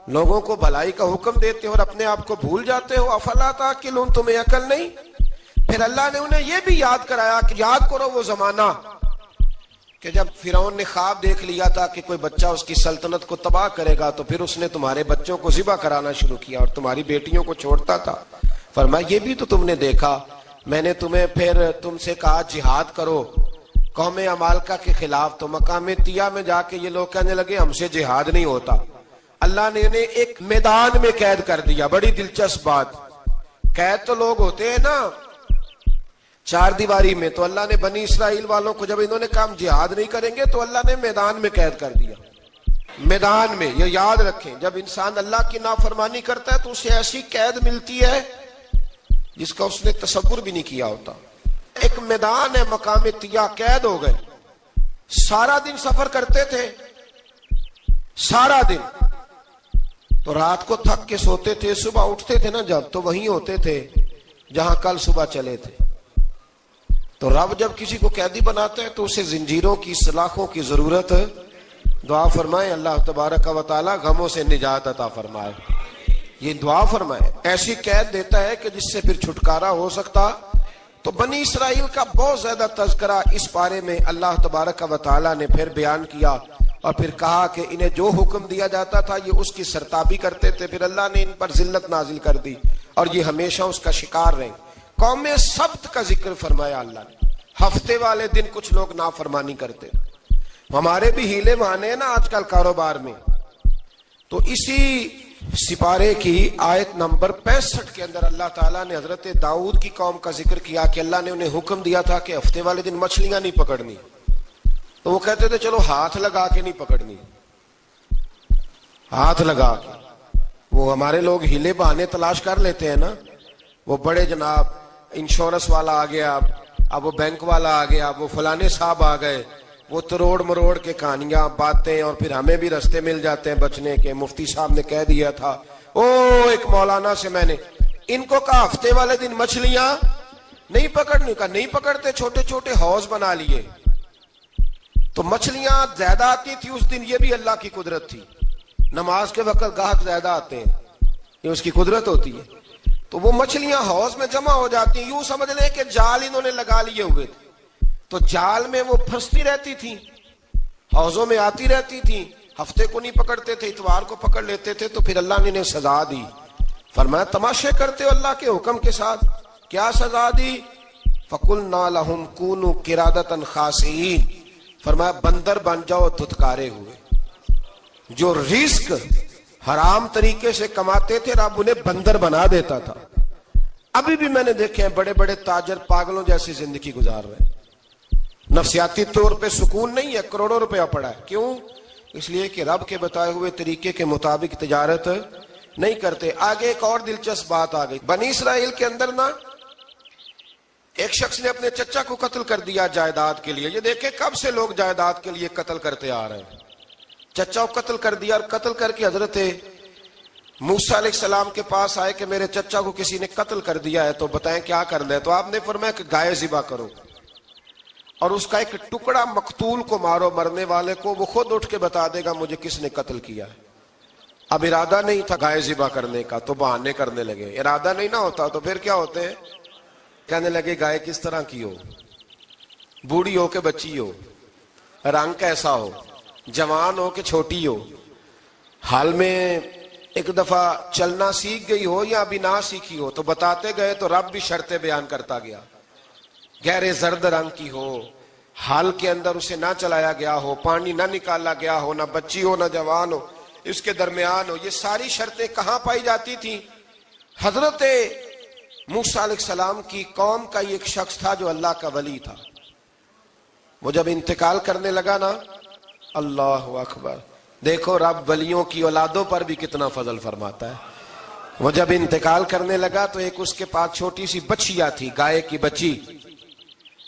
Speaker 1: لوگوں کو بھلائی کا حکم دیتے ہو اور اپنے آپ کو بھول جاتے ہو. افلا تعقلون, تمہیں عقل نہیں؟ پھر اللہ نے انہیں یہ بھی یاد کرایا کہ یاد کرو وہ زمانہ کہ جب فرعون نے خواب دیکھ لیا تھا کہ کوئی بچہ اس کی سلطنت کو تباہ کرے گا، تو پھر اس نے تمہارے بچوں کو ذبح کرانا شروع کیا اور تمہاری بیٹیوں کو چھوڑتا تھا. فرمایا یہ بھی تو تم نے دیکھا، میں نے تمہیں پھر تم سے کہا جہاد کرو قوم عمالقہ کے خلاف، تو مقام طیہ میں جا کے یہ لوگ کہنے لگے ہم سے جہاد نہیں ہوتا. اللہ نے انہیں ایک میدان میں قید کر دیا. بڑی دلچسپ بات، قید تو لوگ ہوتے ہیں نا چار دیواری میں، تو اللہ نے بنی اسرائیل والوں کو جب انہوں نے کہا ہم جہاد نہیں کریں گے تو اللہ نے میدان میں قید کر دیا. میدان میں، یہ یاد رکھیں، جب انسان اللہ کی نافرمانی کرتا ہے تو اسے ایسی قید ملتی ہے جس کا اس نے تصور بھی نہیں کیا ہوتا. ایک میدان ہے مقام طیہ، قید ہو گئے. سارا دن سفر کرتے تھے، سارا دن، تو رات کو تھک کے سوتے تھے، صبح اٹھتے تھے نا جب، تو وہیں ہوتے تھے جہاں کل صبح چلے تھے. تو رب جب کسی کو قیدی بناتا ہے تو اسے زنجیروں کی، سلاخوں کی ضرورت ہے. دعا فرمائے اللہ تبارک و تعالی غموں سے نجات عطا فرمائے. یہ دعا فرمائے، ایسی قید دیتا ہے کہ جس سے پھر چھٹکارا ہو سکتا. تو بنی اسرائیل کا بہت زیادہ تذکرہ اس پارے میں اللہ تبارک و تعالی نے پھر بیان کیا، اور پھر کہا کہ انہیں جو حکم دیا جاتا تھا یہ اس کی سرتابی کرتے تھے. پھر اللہ نے ان پر ذلت نازل کر دی اور یہ ہمیشہ اس کا شکار رہے. قوم سبت کا ذکر فرمایا اللہ نے. ہفتے والے دن کچھ لوگ نافرمانی کرتے. ہمارے بھی ہیلے بہانے ہیں نا آج کل کاروبار میں. تو اسی سپارے کی آیت نمبر 65 کے اندر اللہ تعالیٰ نے حضرت داؤد کی قوم کا ذکر کیا کہ اللہ نے انہیں حکم دیا تھا کہ ہفتے والے دن مچھلیاں نہیں پکڑنی. تو وہ کہتے تھے چلو ہاتھ لگا کے نہیں پکڑنی، ہاتھ لگا کے. وہ ہمارے لوگ ہیلے بہانے تلاش کر لیتے ہیں نا. وہ بڑے جناب انشورنس والا آ گیا، اب وہ بینک والا آ گیا، وہ فلانے صاحب آ گئے، وہ تروڑ مروڑ کے کہانیاں باتیں، اور پھر ہمیں بھی رستے مل جاتے ہیں بچنے کے. مفتی صاحب نے کہہ دیا تھا، ایک مولانا سے میں نے ان کو کہا ہفتے والے دن مچھلیاں نہیں پکڑنے کا. نہیں پکڑتے، چھوٹے چھوٹے حوض بنا لیے تو مچھلیاں زیادہ آتی تھی اس دن. یہ بھی اللہ کی قدرت تھی. نماز کے وقت گاہک زیادہ آتے ہیں، یہ اس کی قدرت ہوتی ہے. تو وہ مچھلیاں حوض میں جمع ہو جاتی ہیں. یوں سمجھ لیں کہ جال انہوں نے لگا لیے ہوئے تھے، تو جال میں وہ پھنستی رہتی تھی، حوضوں میں آتی رہتی تھی. ہفتے کو نہیں پکڑتے تھے، اتوار کو پکڑ لیتے تھے. تو پھر اللہ نے انہیں سزا دی. فرمایا تماشے کرتے ہو اللہ کے حکم کے ساتھ. کیا سزا دی؟ فَقُلْنَا لَهُمْ كُونُوا قِرَادَةً خَاسِئِينَ. فرمایا بندر بن جاؤ دھتکارے ہوئے. جو رزق حرام طریقے سے کماتے تھے رب انہیں بندر بنا دیتا تھا. ابھی بھی میں نے دیکھے ہیں بڑے بڑے تاجر پاگلوں جیسی زندگی گزار رہے ہیں. نفسیاتی طور پہ سکون نہیں ہے، کروڑوں روپیہ پڑا ہے. کیوں؟ اس لیے کہ رب کے بتائے ہوئے طریقے کے مطابق تجارت نہیں کرتے. آگے ایک اور دلچسپ بات آ گئی. بنی اسرائیل کے اندر نا ایک شخص نے اپنے چچا کو قتل کر دیا جائیداد کے لیے. یہ دیکھیں کب سے لوگ جائیداد کے لیے قتل کرتے آ رہے ہیں. چچا کو قتل کر دیا، اور قتل کر کے حضرت موسیٰ علیہ السلام کے پاس آئے کہ میرے چچا کو کسی نے قتل کر دیا ہے، تو بتائیں کیا کرنا ہے. تو آپ نے فرمایا کہ گائے ذبح کرو اور اس کا ایک ٹکڑا مقتول کو مارو، مرنے والے کو. وہ خود اٹھ کے بتا دے گا مجھے کس نے قتل کیا ہے. اب ارادہ نہیں تھا گائے ذبح کرنے کا تو بہانے کرنے لگے. ارادہ نہیں نہ ہوتا تو پھر کیا ہوتے ہیں؟ کہنے لگے گائے کس طرح کی ہو، بوڑھی ہو کہ بچی ہو، رنگ کیسا ہو، جوان ہو کہ چھوٹی ہو، حال میں ایک دفعہ چلنا سیکھ گئی ہو یا ابھی نہ سیکھی ہو. تو بتاتے گئے تو رب بھی شرطیں بیان کرتا گیا. گہرے زرد رنگ کی ہو، حال کے اندر اسے نہ چلایا گیا ہو، پانی نہ نکالا گیا ہو، نہ بچی ہو نہ جوان ہو، اس کے درمیان ہو. یہ ساری شرطیں کہاں پائی جاتی تھیں؟ حضرت موسیٰ علیہ السلام کی قوم کا ایک شخص تھا جو اللہ کا ولی تھا. وہ جب انتقال کرنے لگا نا، اللہ اکبر، دیکھو رب ولیوں کی اولادوں پر بھی کتنا فضل فرماتا ہے. وہ جب انتقال کرنے لگا تو ایک اس کے پاس چھوٹی سی بچیا تھی، گائے کی بچی.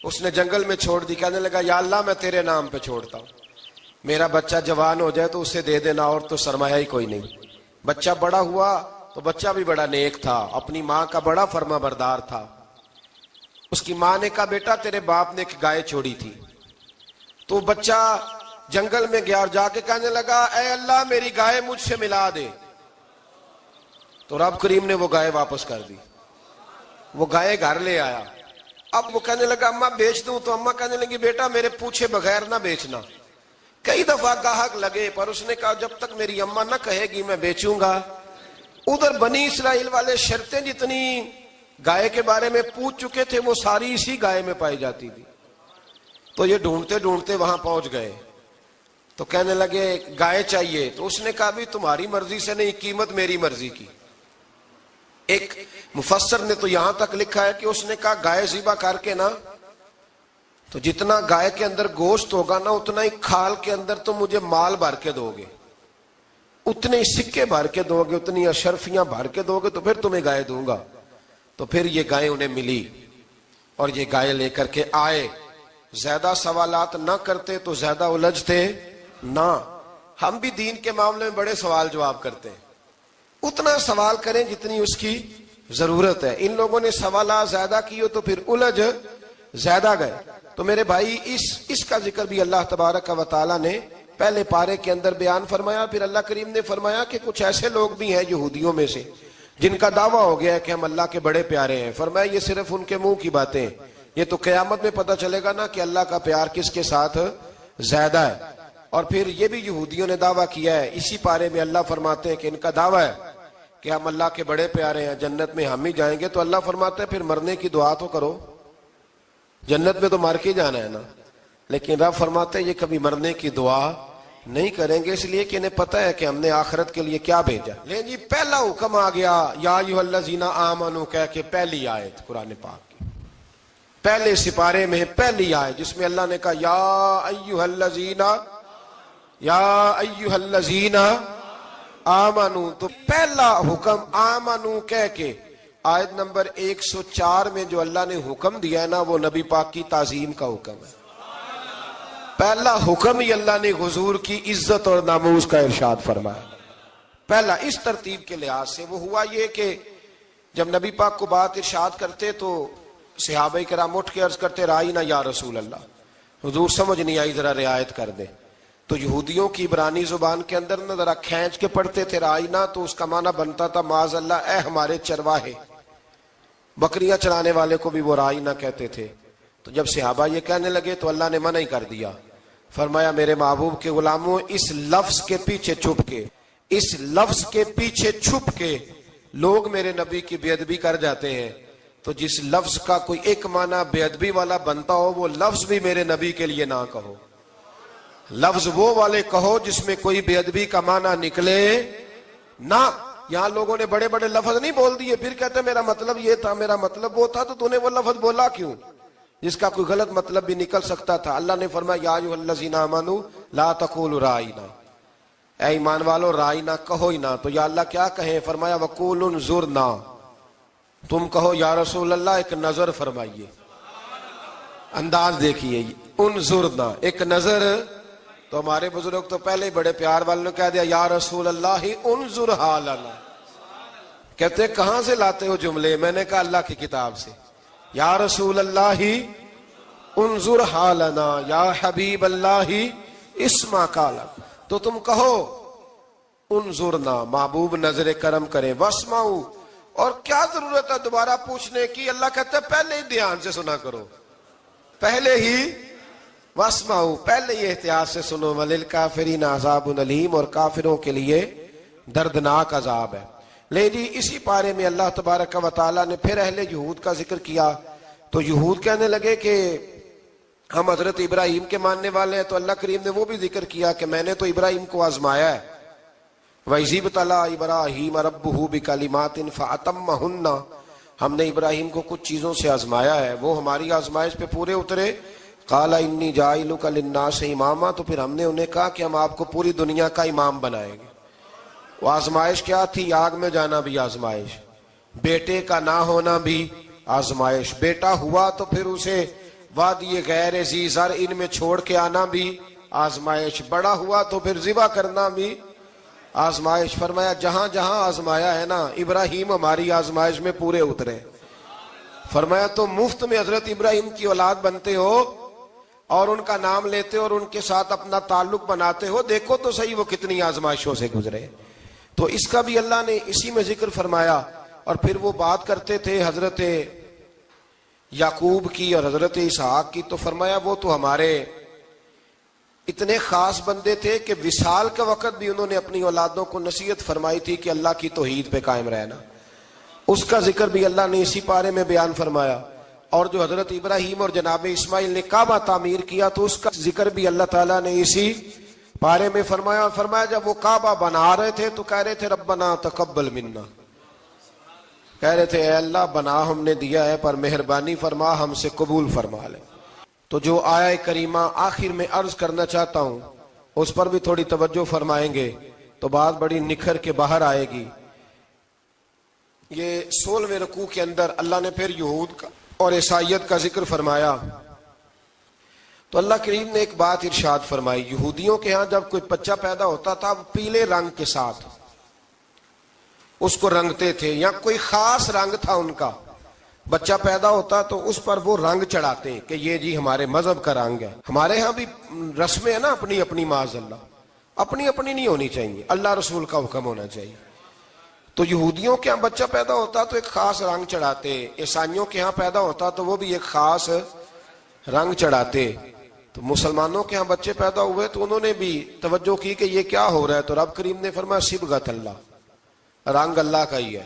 Speaker 1: اس نے جنگل میں چھوڑ دی. کہنے لگا یا اللہ میں تیرے نام پہ چھوڑتا ہوں، میرا بچہ جوان ہو جائے تو اسے دے دینا، اور تو سرمایہ ہی کوئی نہیں. بچہ بڑا ہوا تو بچہ بھی بڑا نیک تھا، اپنی ماں کا بڑا فرما بردار تھا. اس کی ماں نے کہا بیٹا تیرے باپ نے ایک گائے چھوڑی تھی. تو بچہ جنگل میں گیا اور جا کے کہنے لگا اے اللہ میری گائے مجھ سے ملا دے. تو رب کریم نے وہ گائے واپس کر دی. وہ گائے گھر لے آیا. اب وہ کہنے لگا اماں بیچ دوں, تو اماں کہنے لگی بیٹا میرے پوچھے بغیر نہ بیچنا. کئی دفعہ گاہک لگے پر اس نے کہا جب تک میری اماں نہ کہے گی میں بیچوں گا. ادھر بنی اسرائیل والے شرطیں جتنی گائے کے بارے میں پوچھ چکے تھے وہ ساری اسی گائے میں پائی جاتی تھی. تو یہ ڈھونڈتے ڈھونڈتے وہاں پہنچ گئے تو کہنے لگے گائے چاہیے. تو اس نے کہا بھی تمہاری مرضی سے نہیں, قیمت میری مرضی کی. ایک مفسر نے تو یہاں تک لکھا ہے کہ اس نے کہا گائے ذبح کر کے نا تو جتنا گائے کے اندر گوشت ہوگا نا اتنا ہی کھال کے اندر تو مجھے مال بھر کے دو گے, اتنے ہی سکے بھر کے دو گے, اتنی اشرفیاں بھر کے دو گے تو پھر تمہیں گائے دوں گا. تو پھر یہ گائے انہیں ملی اور یہ گائے لے کر کے آئے. زیادہ سوالات نہ کرتے تو زیادہ الجھتے نہ. ہم بھی دین کے معاملے میں بڑے سوال جواب کرتے ہیں, اتنا سوال کریں جتنی اس کی ضرورت ہے. ان لوگوں نے سوالات زیادہ کیے تو پھر الجھ زیادہ گئے. تو میرے بھائی اس کا ذکر بھی اللہ تبارک و تعالیٰ نے پہلے پارے کے اندر بیان فرمایا. پھر اللہ کریم نے فرمایا کہ کچھ ایسے لوگ بھی ہیں یہودیوں میں سے جن کا دعویٰ ہو گیا ہے کہ ہم اللہ کے بڑے پیارے ہیں. فرمایا یہ صرف ان کے منہ کی باتیں ہیں, یہ تو قیامت میں پتہ چلے گا نا کہ اللہ کا پیار کس کے ساتھ زیادہ ہے. اور پھر یہ بھی یہودیوں نے دعویٰ کیا ہے, اسی پارے میں اللہ فرماتے ہیں کہ ان کا دعویٰ ہے کہ ہم اللہ کے بڑے پیارے ہیں, جنت میں ہم ہی جائیں گے. تو اللہ فرماتے ہیں پھر مرنے کی دعا تو کرو, جنت میں تو مر کے جانا ہے نا. لیکن رب فرماتے ہیں یہ کبھی مرنے کی دعا نہیں کریں گے, اس لیے کہ انہیں پتہ ہے کہ ہم نے آخرت کے لیے کیا بھیجا. لیں جی پہلا حکم آ گیا یا ایھا الذین آمنوا کہہ کے, پہلی آیت قرآن پاک کی پہلے سپارے میں پہلی آیت جس میں اللہ نے کہا یا ایھا الذین آمنوا. تو پہلا حکم آمنوا کہہ کے آیت نمبر 104 میں جو اللہ نے حکم دیا ہے نا وہ نبی پاک کی تعظیم کا حکم ہے. پہلا حکم ہی اللہ نے حضور کی عزت اور ناموس کا ارشاد فرمایا. پہلا اس ترتیب کے لحاظ سے وہ ہوا یہ کہ جب نبی پاک کو بات ارشاد کرتے تو صحابہ کرام اٹھ کے عرض کرتے رائینا یا رسول اللہ, حضور سمجھ نہیں آئی ذرا رعایت کر دیں. تو یہودیوں کی عبرانی زبان کے اندر نہ ذرا کھینچ کے پڑھتے تھے رائینا, تو اس کا معنی بنتا تھا معاذ اللہ اے ہمارے چرواہے. بکریاں چرانے والے کو بھی وہ رائینا کہتے تھے. تو جب صحابہ یہ کہنے لگے تو اللہ نے منع ہی کر دیا. فرمایا میرے محبوب کے غلاموں اس لفظ کے پیچھے چھپ کے, اس لفظ کے پیچھے چھپ کے لوگ میرے نبی کی بے ادبی کر جاتے ہیں. تو جس لفظ کا کوئی ایک معنی بے ادبی والا بنتا ہو وہ لفظ بھی میرے نبی کے لیے نہ کہو. لفظ وہ والے کہو جس میں کوئی بے ادبی کا معنی نکلے نہ. یہاں لوگوں نے بڑے بڑے لفظ نہیں بول دیے پھر کہتے میرا مطلب یہ تھا, میرا مطلب وہ تھا. تو تو نے وہ لفظ بولا کیوں جس کا کوئی غلط مطلب بھی نکل سکتا تھا. اللہ نے فرمایا یا ایھا الذین آمنوا لا تقولوا رائینا, اے ایمان والو رائینا کہو ہی نہ. تو یا اللہ کیا کہیں؟ فرمایا وقولوا انظرنا, تم کہو یا رسول اللہ ایک نظر فرمائیے. انداز دیکھیے, انظرنا ایک نظر. تو ہمارے بزرگ تو پہلے بڑے پیار والوں نے کہہ دیا یا رسول اللہ انظر حالنا. کہتے کہاں سے لاتے ہو جملے؟ میں نے کہا اللہ کی کتاب سے. یا رسول اللہ انظر حالنا یا حبیب اللہ اسمع قالا. تو تم کہو انظرنا, محبوب نظر کرم کریں, واسمعوا, اور کیا ضرورت ہے دوبارہ پوچھنے کی؟ اللہ کہتا ہے پہلے ہی دھیان سے سنا کرو, پہلے ہی واسمعوا, پہلے ہی احتیاط سے سنو. وللکافرین عذاب علیم, اور کافروں کے لیے دردناک عذاب ہے. لے جی اسی پارے میں اللہ تبارک و تعالیٰ نے پھر اہل یہود کا ذکر کیا. تو یہود کہنے لگے کہ ہم حضرت ابراہیم کے ماننے والے ہیں. تو اللہ کریم نے وہ بھی ذکر کیا کہ میں نے تو ابراہیم کو آزمایا ہے. وَإِذِ ابْتَلَىٰ إِبْرَاهِيمَ رَبُّهُ بِكَلِمَاتٍ فَأَتَمَّهُنَّ, ہم نے ابراہیم کو کچھ چیزوں سے آزمایا ہے, وہ ہماری آزمائش پہ پورے اترے. قَالَ إِنِّي جَاعِلُكَ لِلنَّاسِ إِمَامًا, تو پھر ہم نے انہیں کہا کہ ہم آپ کو پوری دنیا کا امام بنائیں گے. وہ آزمائش کیا تھی؟ آگ میں جانا بھی آزمائش, بیٹے کا نہ ہونا بھی آزمائش, بیٹا ہوا تو پھر اسے وادی غیر ذی زرع ان میں چھوڑ کے آنا بھی آزمائش, بڑا ہوا تو پھر ذبح کرنا بھی آزمائش. فرمایا جہاں جہاں آزمایا ہے نا ابراہیم ہماری آزمائش میں پورے اترے. فرمایا تو مفت میں حضرت ابراہیم کی اولاد بنتے ہو اور ان کا نام لیتے اور ان کے ساتھ اپنا تعلق بناتے ہو, دیکھو تو صحیح وہ کتنی آزمائشوں سے گزرے. تو اس کا بھی اللہ نے اسی میں ذکر فرمایا. اور پھر وہ بات کرتے تھے حضرت یعقوب کی اور حضرت اسحاق کی، تو فرمایا وہ تو ہمارے اتنے خاص بندے تھے کہ وصال کا وقت بھی انہوں نے اپنی اولادوں کو نصیحت فرمائی تھی کہ اللہ کی توحید پہ قائم رہنا. اس کا ذکر بھی اللہ نے اسی پارے میں بیان فرمایا. اور جو حضرت ابراہیم اور جناب اسماعیل نے کعبہ تعمیر کیا تو اس کا ذکر بھی اللہ تعالیٰ نے اسی پارے میں فرمایا. اور فرمایا جب وہ کعبہ بنا رہے تھے تو کہہ رہے تھے ربنا تقبل منا، کہہ رہے تھے اے اللہ بنا ہم نے دیا ہے پر مہربانی فرما ہم سے قبول فرما لے. تو جو آیہ کریمہ آخر میں عرض کرنا چاہتا ہوں اس پر بھی تھوڑی توجہ فرمائیں گے تو بات بڑی نکھر کے باہر آئے گی. یہ 16ویں رکوع کے اندر اللہ نے پھر یہود کا اور عیسائیت کا ذکر فرمایا. تو اللہ کریم نے ایک بات ارشاد فرمائی. یہودیوں کے ہاں جب کوئی بچہ پیدا ہوتا تھا وہ پیلے رنگ کے ساتھ اس کو رنگتے تھے، یا کوئی خاص رنگ تھا ان کا. بچہ پیدا ہوتا تو اس پر وہ رنگ چڑھاتے کہ یہ جی ہمارے مذہب کا رنگ ہے. ہمارے ہاں بھی رسمیں ہیں نا اپنی اپنی، معاذ اللہ اپنی اپنی نہیں ہونی چاہیے، اللہ رسول کا حکم ہونا چاہیے. تو یہودیوں کے ہاں بچہ پیدا ہوتا تو ایک خاص رنگ چڑھاتے، عیسائیوں کے ہاں پیدا ہوتا تو وہ بھی ایک خاص رنگ چڑھاتے. تو مسلمانوں کے ہاں بچے پیدا ہوئے تو انہوں نے بھی توجہ کی کہ یہ کیا ہو رہا ہے. تو رب کریم نے فرمایا صبغۃ اللہ، رنگ اللہ کا ہی ہے.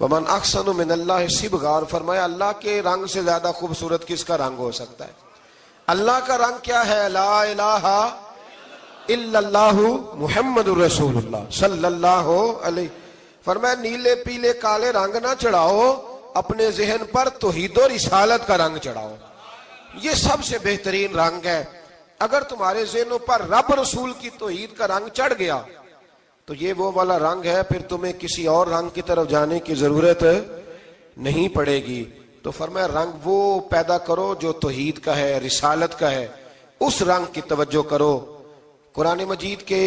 Speaker 1: ومن احسن من اللہ صبغہ، اور فرمایا اللہ کے رنگ سے زیادہ خوبصورت کس کا رنگ ہو سکتا ہے. اللہ کا رنگ کیا ہے؟ لا الہ الا اللہ محمد رسول اللہ صلی اللہ علیہ. فرمایا نیلے پیلے کالے رنگ نہ چڑھاؤ، اپنے ذہن پر توحید و رسالت کا رنگ چڑھاؤ. یہ سب سے بہترین رنگ ہے. اگر تمہارے ذہنوں پر رب رسول کی توحید کا رنگ چڑھ گیا تو یہ وہ والا رنگ ہے، پھر تمہیں کسی اور رنگ کی طرف جانے کی ضرورت نہیں پڑے گی. تو فرمایا رنگ وہ پیدا کرو جو توحید کا ہے، رسالت کا ہے، اس رنگ کی توجہ کرو. قرآن مجید کے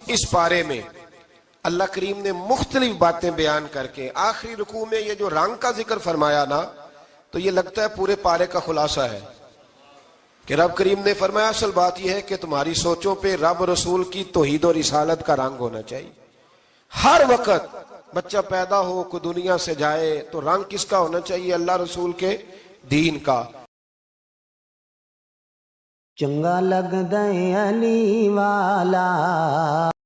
Speaker 1: اس پارے میں اللہ کریم نے مختلف باتیں بیان کر کے آخری رکوع میں یہ جو رنگ کا ذکر فرمایا نا، تو یہ لگتا ہے پورے پارے کا خلاصہ ہے کہ رب کریم نے فرمایا اصل بات یہ ہے کہ تمہاری سوچوں پہ رب رسول کی توحید و رسالت کا رنگ ہونا چاہیے. ہر وقت بچہ پیدا ہو کوئی دنیا سے جائے تو رنگ کس کا ہونا چاہیے؟ اللہ رسول کے دین کا.
Speaker 2: چنگا لگدا ہے علی والا